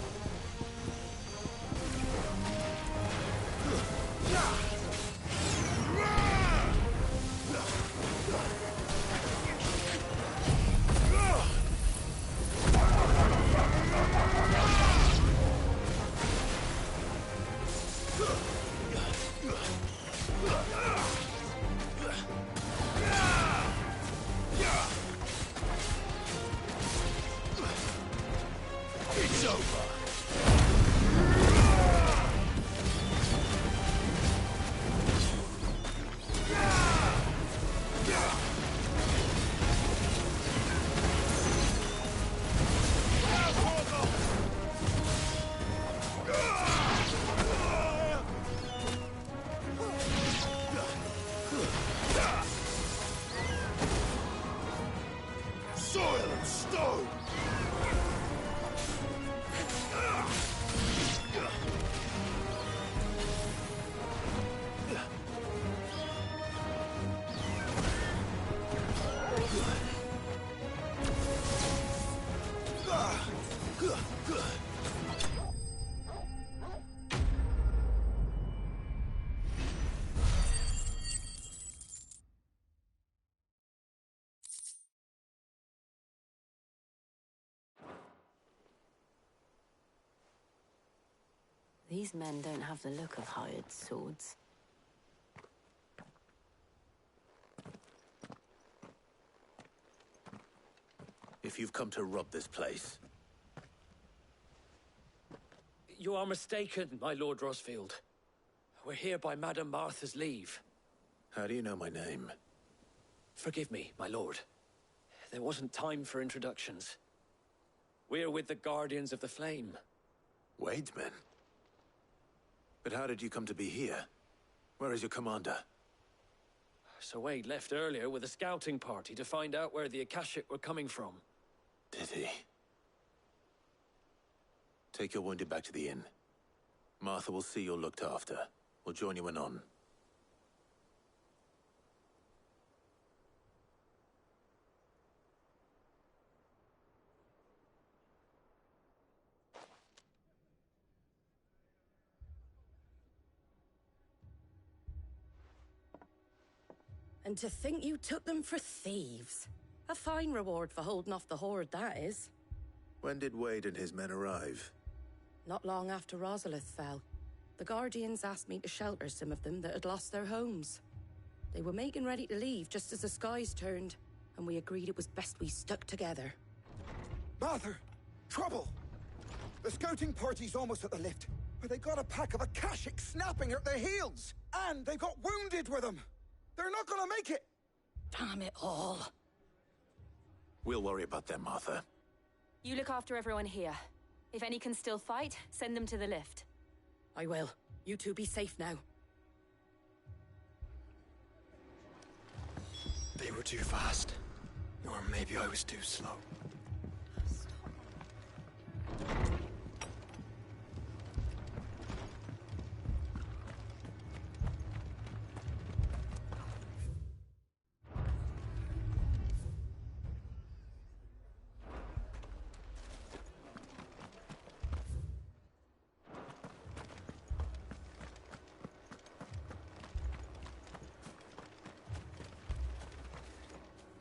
These men don't have the look of hired swords. If you've come to rob this place... You are mistaken, my Lord Rosfield. We're here by Madame Martha's leave. How do you know my name? Forgive me, my lord. There wasn't time for introductions. We're with the Guardians of the Flame. Wade's men? But how did you come to be here? Where is your commander? Sir Wade left earlier with a scouting party to find out where the Akashic were coming from. Did he? Take your wounded back to the inn. Martha will see you're looked after. We'll join you anon. And to think you took them for thieves. A fine reward for holding off the horde, that is. When did Wade and his men arrive? Not long after Rosalith fell. The Guardians asked me to shelter some of them that had lost their homes. They were making ready to leave just as the skies turned, and we agreed it was best we stuck together. Martha! Trouble! The scouting party's almost at the lift, but they got a pack of Akashic snapping at their heels! And they've got wounded with them! They're not gonna make it! Damn it all. We'll worry about them, Martha. You look after everyone here. If any can still fight, send them to the lift. I will. You two be safe now. They were too fast. Or maybe I was too slow.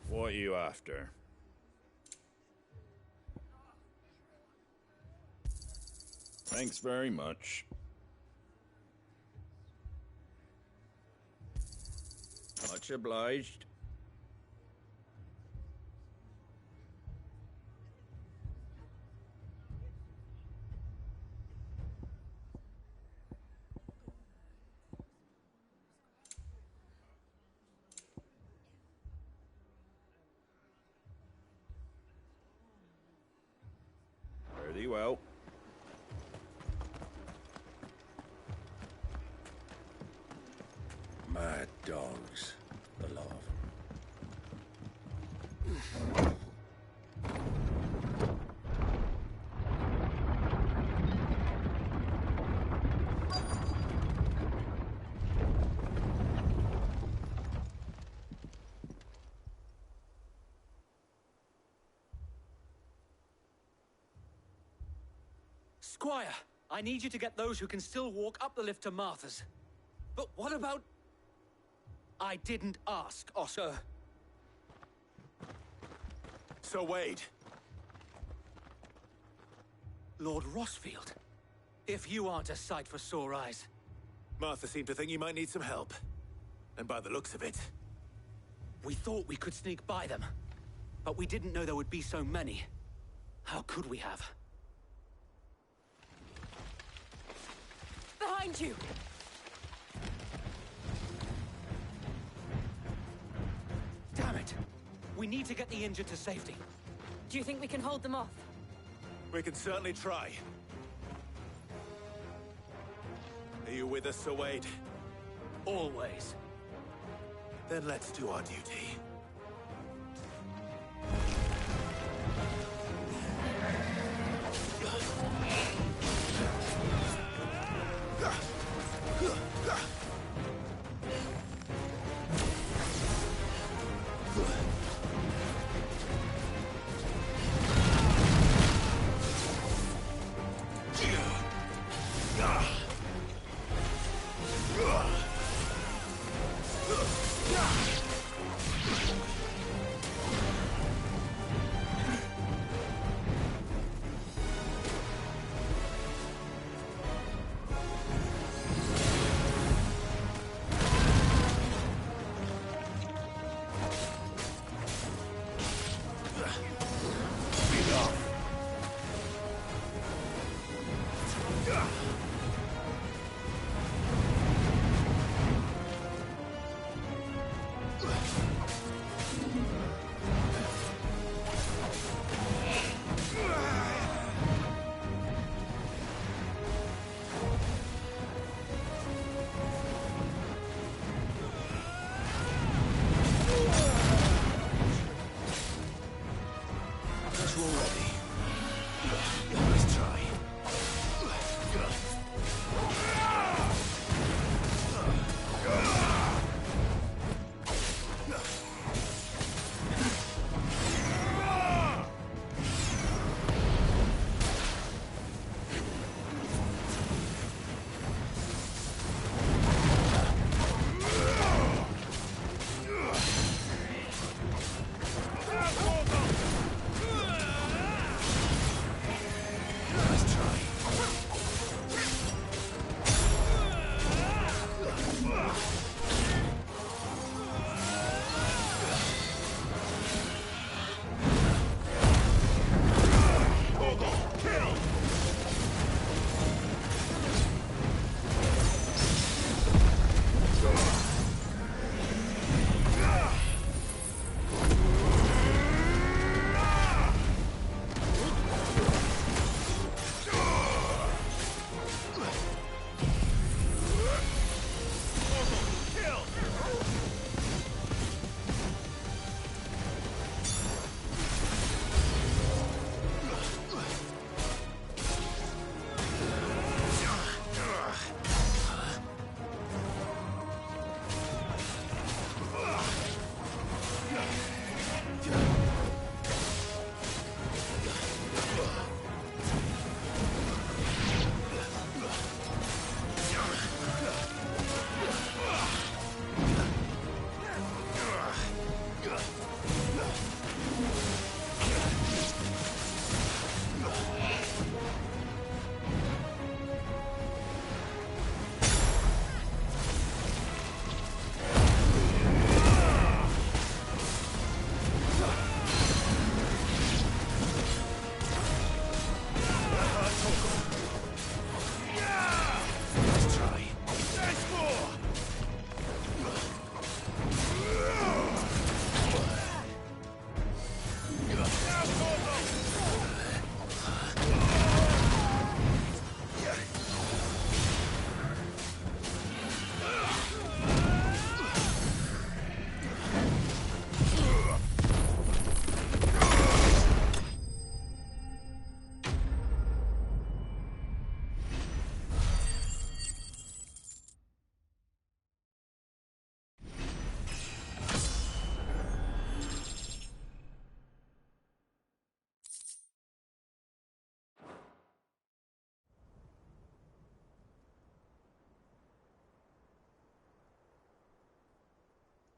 What are you after? Thanks very much. Much obliged. Very well. Mad dogs, the lot of them. Squire, I need you to get those who can still walk up the lift to Martha's. But what about... I didn't ask, Oscar. Sir Wade. Lord Rosfield. If you aren't a sight for sore eyes. Martha seemed to think you might need some help. And by the looks of it... We thought we could sneak by them. But we didn't know there would be so many. How could we have? Behind you! Damn it! We need to get the injured to safety. Do you think we can hold them off? We can certainly try. Are you with us, Sir Wade? Always. Then let's do our duty.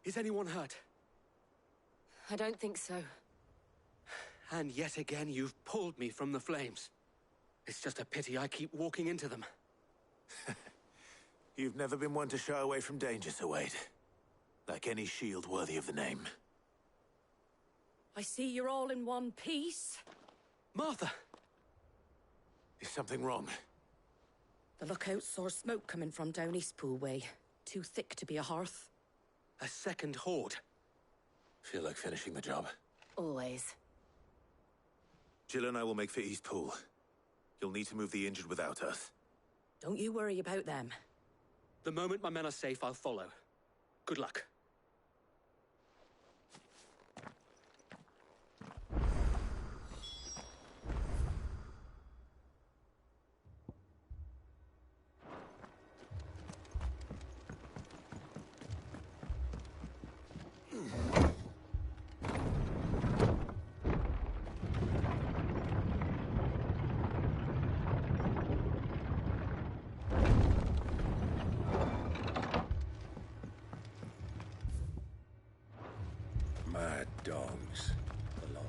Is anyone hurt? I don't think so. And yet again, you've pulled me from the flames. It's just a pity I keep walking into them. You've never been one to shy away from danger, Sir Wade. Like any shield worthy of the name. I see you're all in one piece. Martha! Is something wrong? The lookout saw smoke coming from down Eastpool way. Too thick to be a hearth. A second horde. Feel like finishing the job. Always. Jill and I will make for Eastpool. You'll need to move the injured without us. Don't you worry about them. The moment my men are safe, I'll follow. Good luck. Mad dogs. Alone.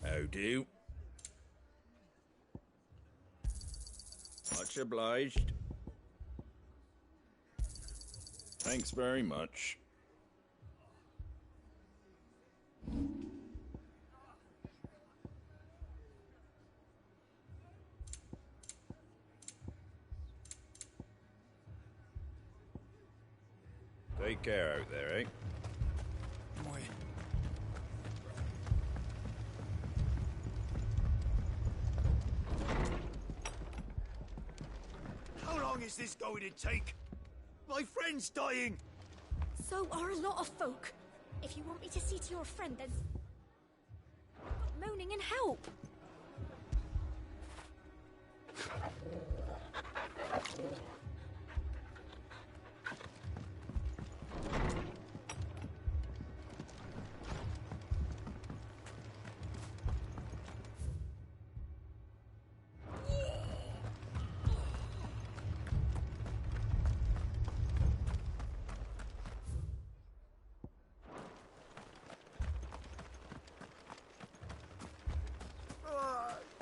How do? Much obliged. Thanks very much. Take care out there, eh? Boy. How long is this going to take? My friend's dying! So are a lot of folk. If you want me to see to your friend, then... Stop moaning and help!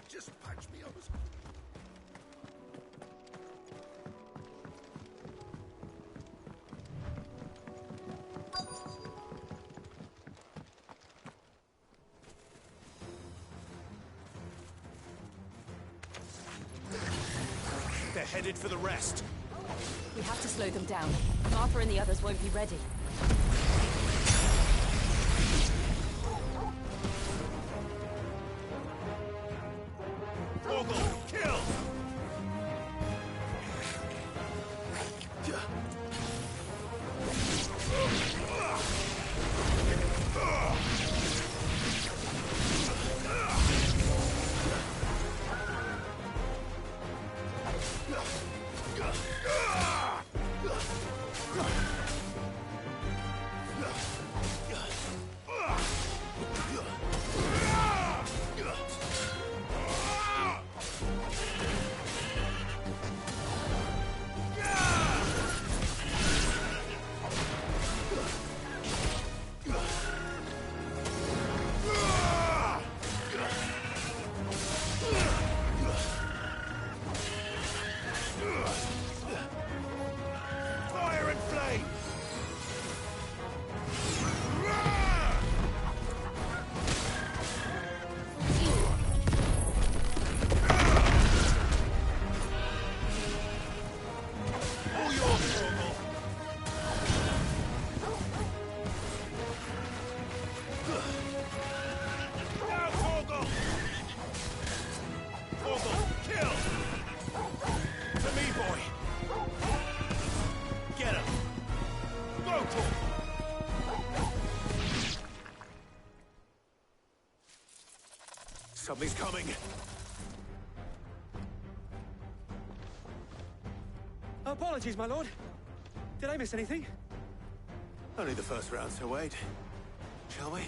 Just patch me up. They're headed for the rest. We have to slow them down. Martha and the others won't be ready. Kill! Something's coming. Apologies, my lord. Did I miss anything? Only the first round, Sir Wade. Shall we?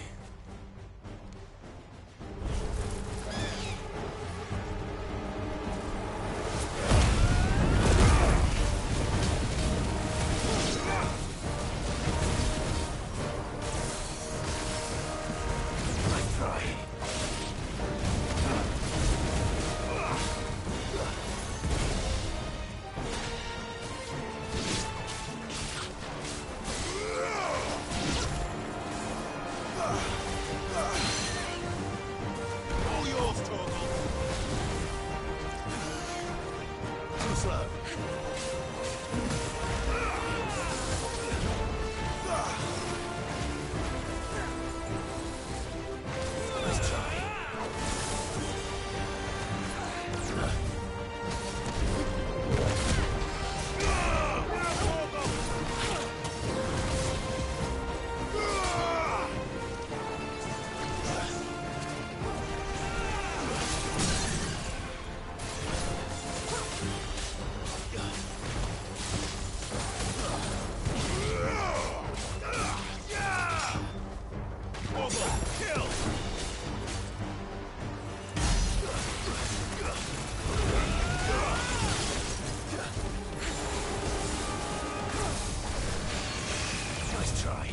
slow. Let's try. Nice try.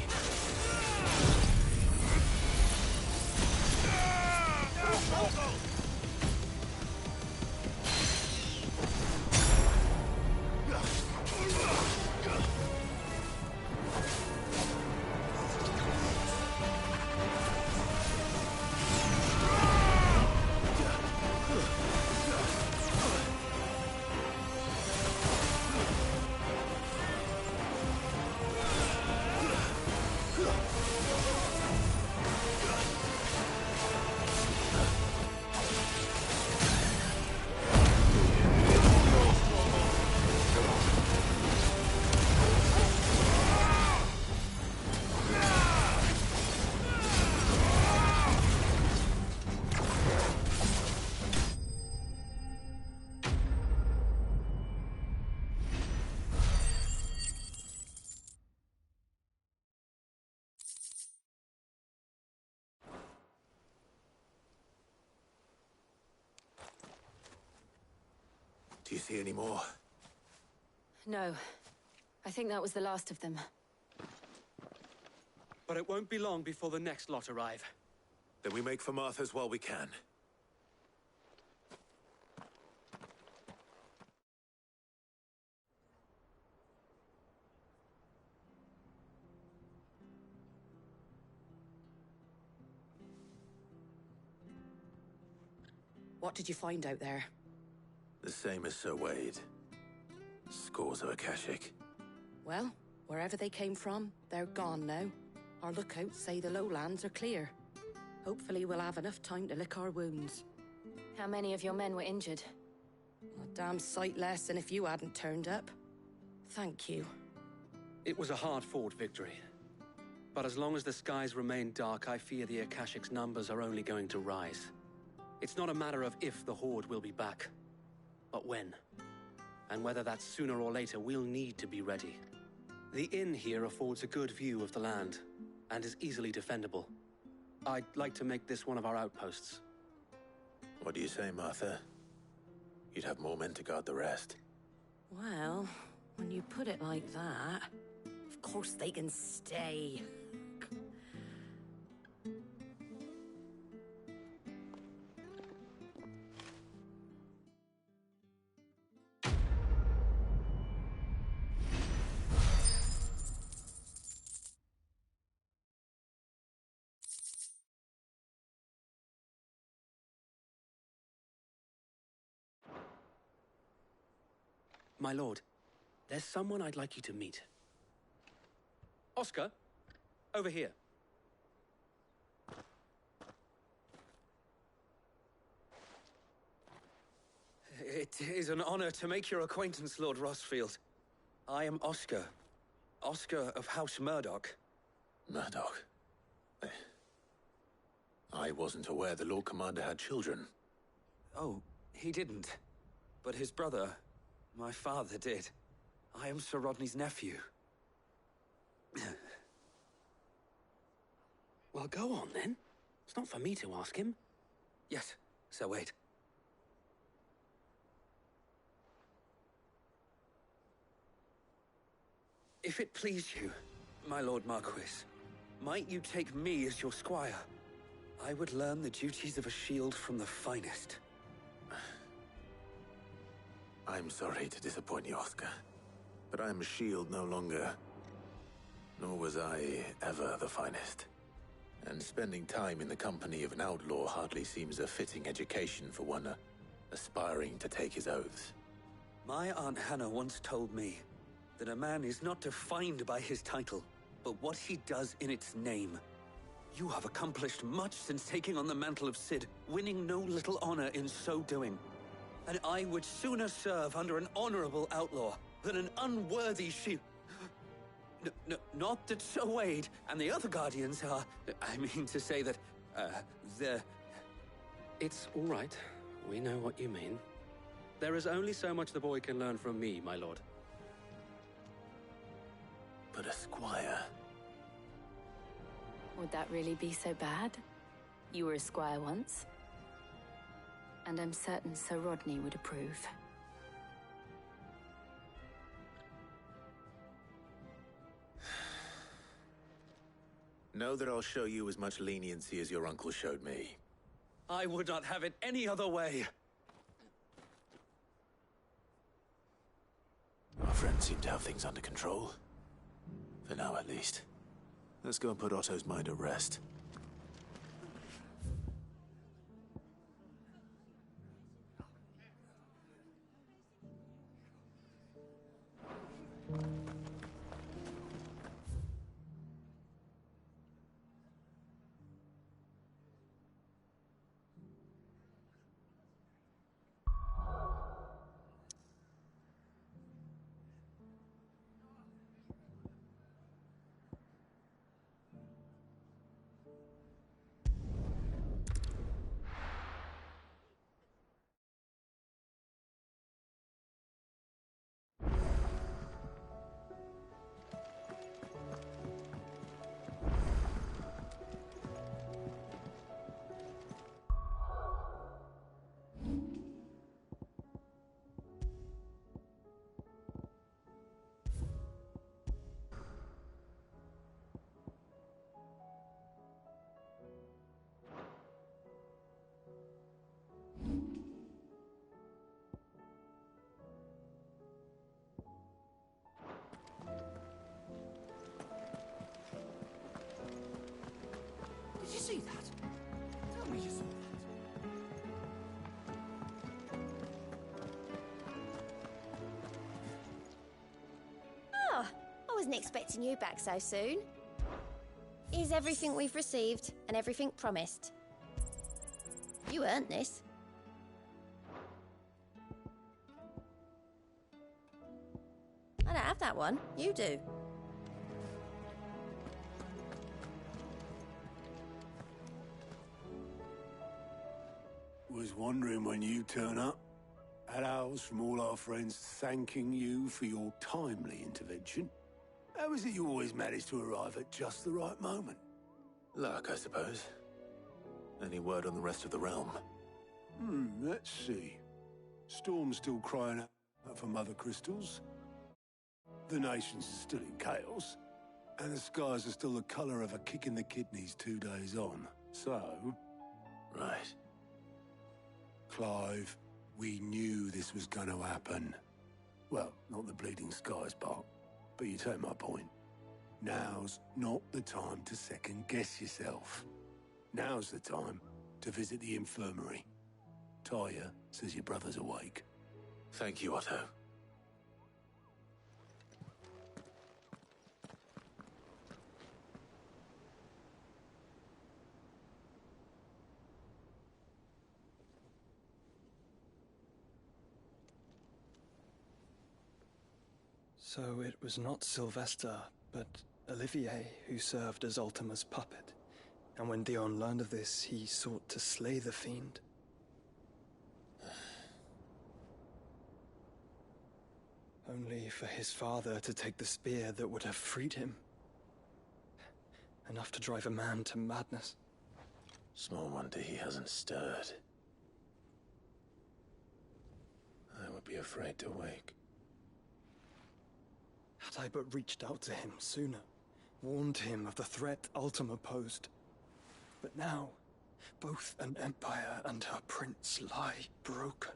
Do you see any more? No. I think that was the last of them. But it won't be long before the next lot arrive. Then we make for Martha's while we can. What did you find out there? The same as Sir Wade. Scores of Akashic. Well, wherever they came from, they're gone now. Our lookouts say the lowlands are clear. Hopefully we'll have enough time to lick our wounds. How many of your men were injured? A damn sight less than if you hadn't turned up. Thank you. It was a hard-fought victory. But as long as the skies remain dark, I fear the Akashic's numbers are only going to rise. It's not a matter of if the Horde will be back, but when. And whether that's sooner or later, we'll need to be ready. The inn here affords a good view of the land, and is easily defendable. I'd like to make this one of our outposts. What do you say, Martha? You'd have more men to guard the rest. Well, when you put it like that, of course they can stay. My lord, there's someone I'd like you to meet. Oscar, over here. It is an honor to make your acquaintance, Lord Rossfield. I am Oscar. Oscar of House Murdoch. Murdoch? I wasn't aware the Lord Commander had children. Oh, he didn't. But his brother, my father, did. I am Sir Rodney's nephew. Well, go on, then. It's not for me to ask him. Yes, Sir Wade. If it please you, my Lord Marquis, might you take me as your squire? I would learn the duties of a shield from the finest. I'm sorry to disappoint you, Oscar, but I'm a shield no longer. Nor was I ever the finest. And spending time in the company of an outlaw hardly seems a fitting education for one aspiring to take his oaths. My Aunt Hannah once told me that a man is not defined by his title, but what he does in its name. You have accomplished much since taking on the mantle of Cid, winning no little honor in so doing. And I would sooner serve under an honorable outlaw than an unworthy shield. Not that Sir Wade and the other Guardians are... I mean to say that, they're... It's all right. We know what you mean. There is only so much the boy can learn from me, my lord. But a squire... Would that really be so bad? You were a squire once. And I'm certain Sir Rodney would approve. Know that I'll show you as much leniency as your uncle showed me. I would not have it any other way. Our friends seem to have things under control. For now, at least. Let's go and put Otto's mind at rest. Did you see that? Tell me you saw that. Ah, I wasn't expecting you back so soon. Here's everything we've received and everything promised. You earned this. I don't have that one. You do. Was wondering when you turn up. Had owls from all our friends thanking you for your timely intervention. How is it you always manage to arrive at just the right moment? Luck, I suppose. Any word on the rest of the realm? Let's see. Storm's still crying out for Mother Crystals. The nation's still in chaos. And the skies are still the colour of a kick in the kidneys 2 days on. So... Right. Clive, we knew this was going to happen. Well, not the bleeding skies part, but you take my point. Now's not the time to second-guess yourself. Now's the time to visit the infirmary. Taya says your brother's awake. Thank you, Otto. So it was not Sylvester, but Olivier who served as Ultima's puppet. And when Dion learned of this, he sought to slay the fiend. Only for his father to take the spear that would have freed him. Enough to drive a man to madness. Small wonder he hasn't stirred. I would be afraid to wake. Had I but reached out to him sooner, warned him of the threat Ultima posed. But now, both an empire and her prince lie broken.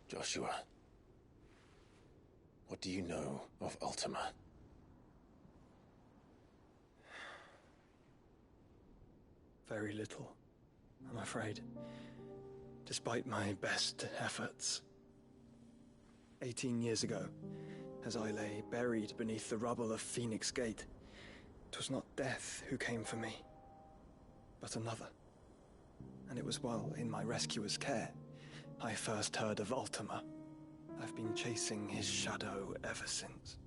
Joshua, what do you know of Ultima? Very little, I'm afraid. Despite my best efforts. 18 years ago, as I lay buried beneath the rubble of Phoenix Gate. 'Twas not death who came for me, but another. And it was while in my rescuer's care I first heard of Ultima. I've been chasing his shadow ever since.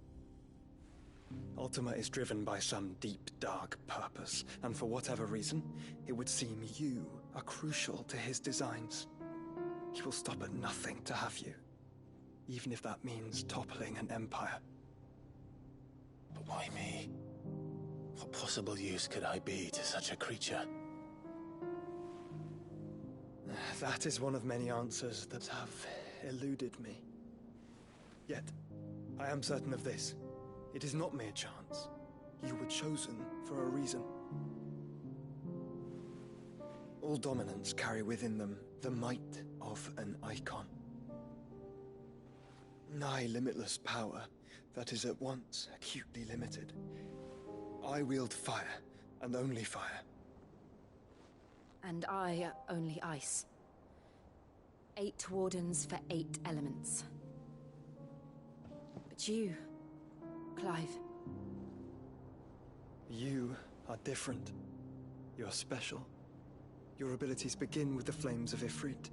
Ultima is driven by some deep, dark purpose, and for whatever reason, it would seem you are crucial to his designs. He will stop at nothing to have you, even if that means toppling an empire. But why me? What possible use could I be to such a creature? That is one of many answers that have eluded me. Yet, I am certain of this. It is not mere chance. You were chosen for a reason. All dominants carry within them the might of an icon. Nigh limitless power that is at once acutely limited. I wield fire, and only fire. And I only ice. 8 wardens for 8 elements. But you, Clive. You are different. You're special. Your abilities begin with the flames of Ifrit.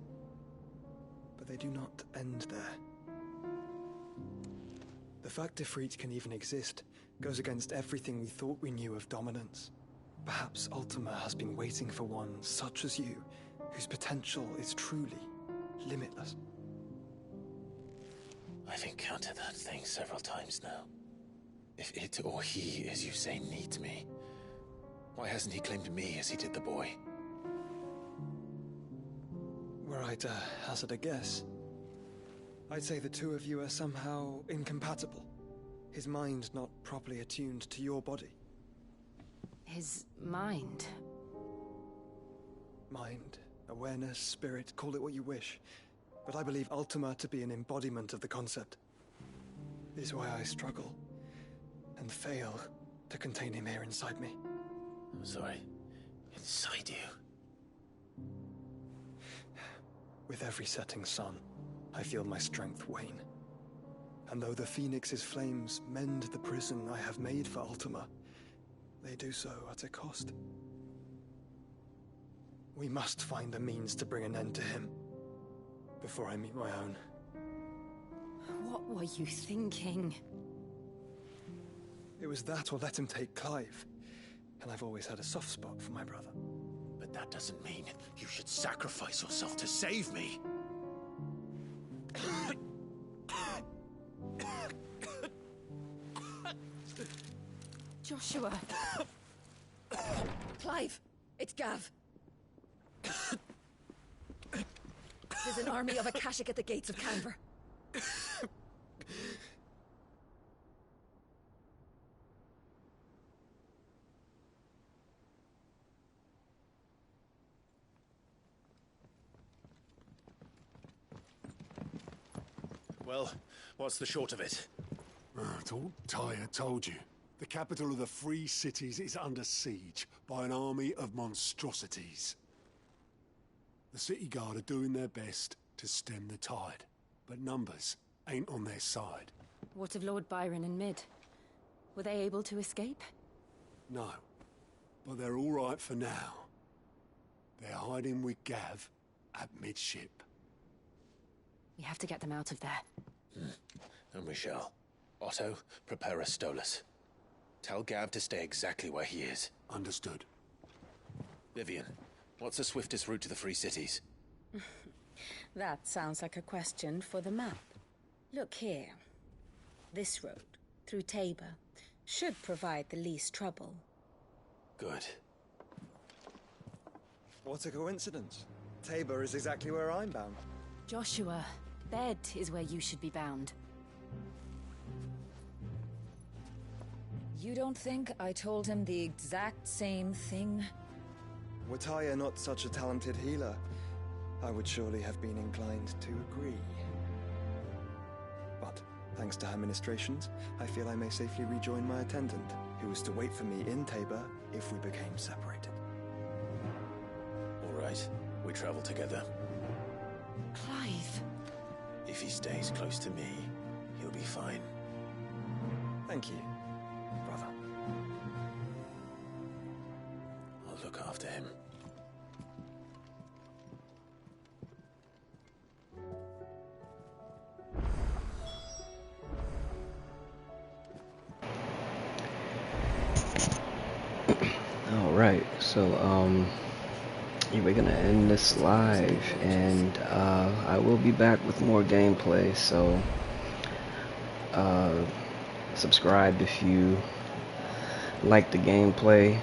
But they do not end there. The fact Ifrit can even exist goes against everything we thought we knew of dominance. Perhaps Ultima has been waiting for one such as you, whose potential is truly limitless. I've encountered that thing several times now. If it or he, as you say, needs me, why hasn't he claimed me as he did the boy? Were I to hazard a guess, I'd say the two of you are somehow incompatible. His mind not properly attuned to your body. His mind? Mind, awareness, spirit, call it what you wish. But I believe Ultima to be an embodiment of the concept. It is why I struggle and fail to contain him here inside me. I'm sorry. Inside you? With every setting sun, I feel my strength wane. And though the Phoenix's flames mend the prison I have made for Ultima, they do so at a cost. We must find a means to bring an end to him before I meet my own. What were you thinking? It was that or let him take Clive. And I've always had a soft spot for my brother. But that doesn't mean you should sacrifice yourself to save me. Joshua! Clive! It's Gav! There's an army of Akashic at the gates of Canver. Well, what's the short of it? I thought Tyre told you. The capital of the Free Cities is under siege by an army of monstrosities. The city guard are doing their best to stem the tide, but numbers ain't on their side. What of Lord Byron and Mid? Were they able to escape? No, but they're all right for now. They're hiding with Gav at midship. We have to get them out of there. And we shall. Otto, prepare a Stolas. Tell Gav to stay exactly where he is. Understood. Vivian, what's the swiftest route to the Free Cities? That sounds like a question for the map. Look here. This road, through Tabor, should provide the least trouble. Good. What a coincidence. Tabor is exactly where I'm bound. Joshua, bed is where you should be bound. You don't think I told him the exact same thing? Were Tyre not such a talented healer, I would surely have been inclined to agree. But, thanks to her ministrations, I feel I may safely rejoin my attendant, who was to wait for me in Tabor if we became separated. All right, we travel together. Clive! If he stays close to me, He'll be fine. Thank you, brother. I'll look after him. Alright, so yeah, we're gonna end this live, and I will be back with more gameplay, so subscribe if you like the gameplay.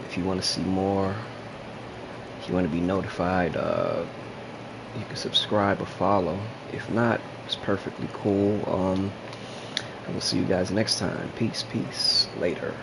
If you want to see more, if you want to be notified, you can subscribe or follow. If not, it's perfectly cool. I will see you guys next time. Peace, later.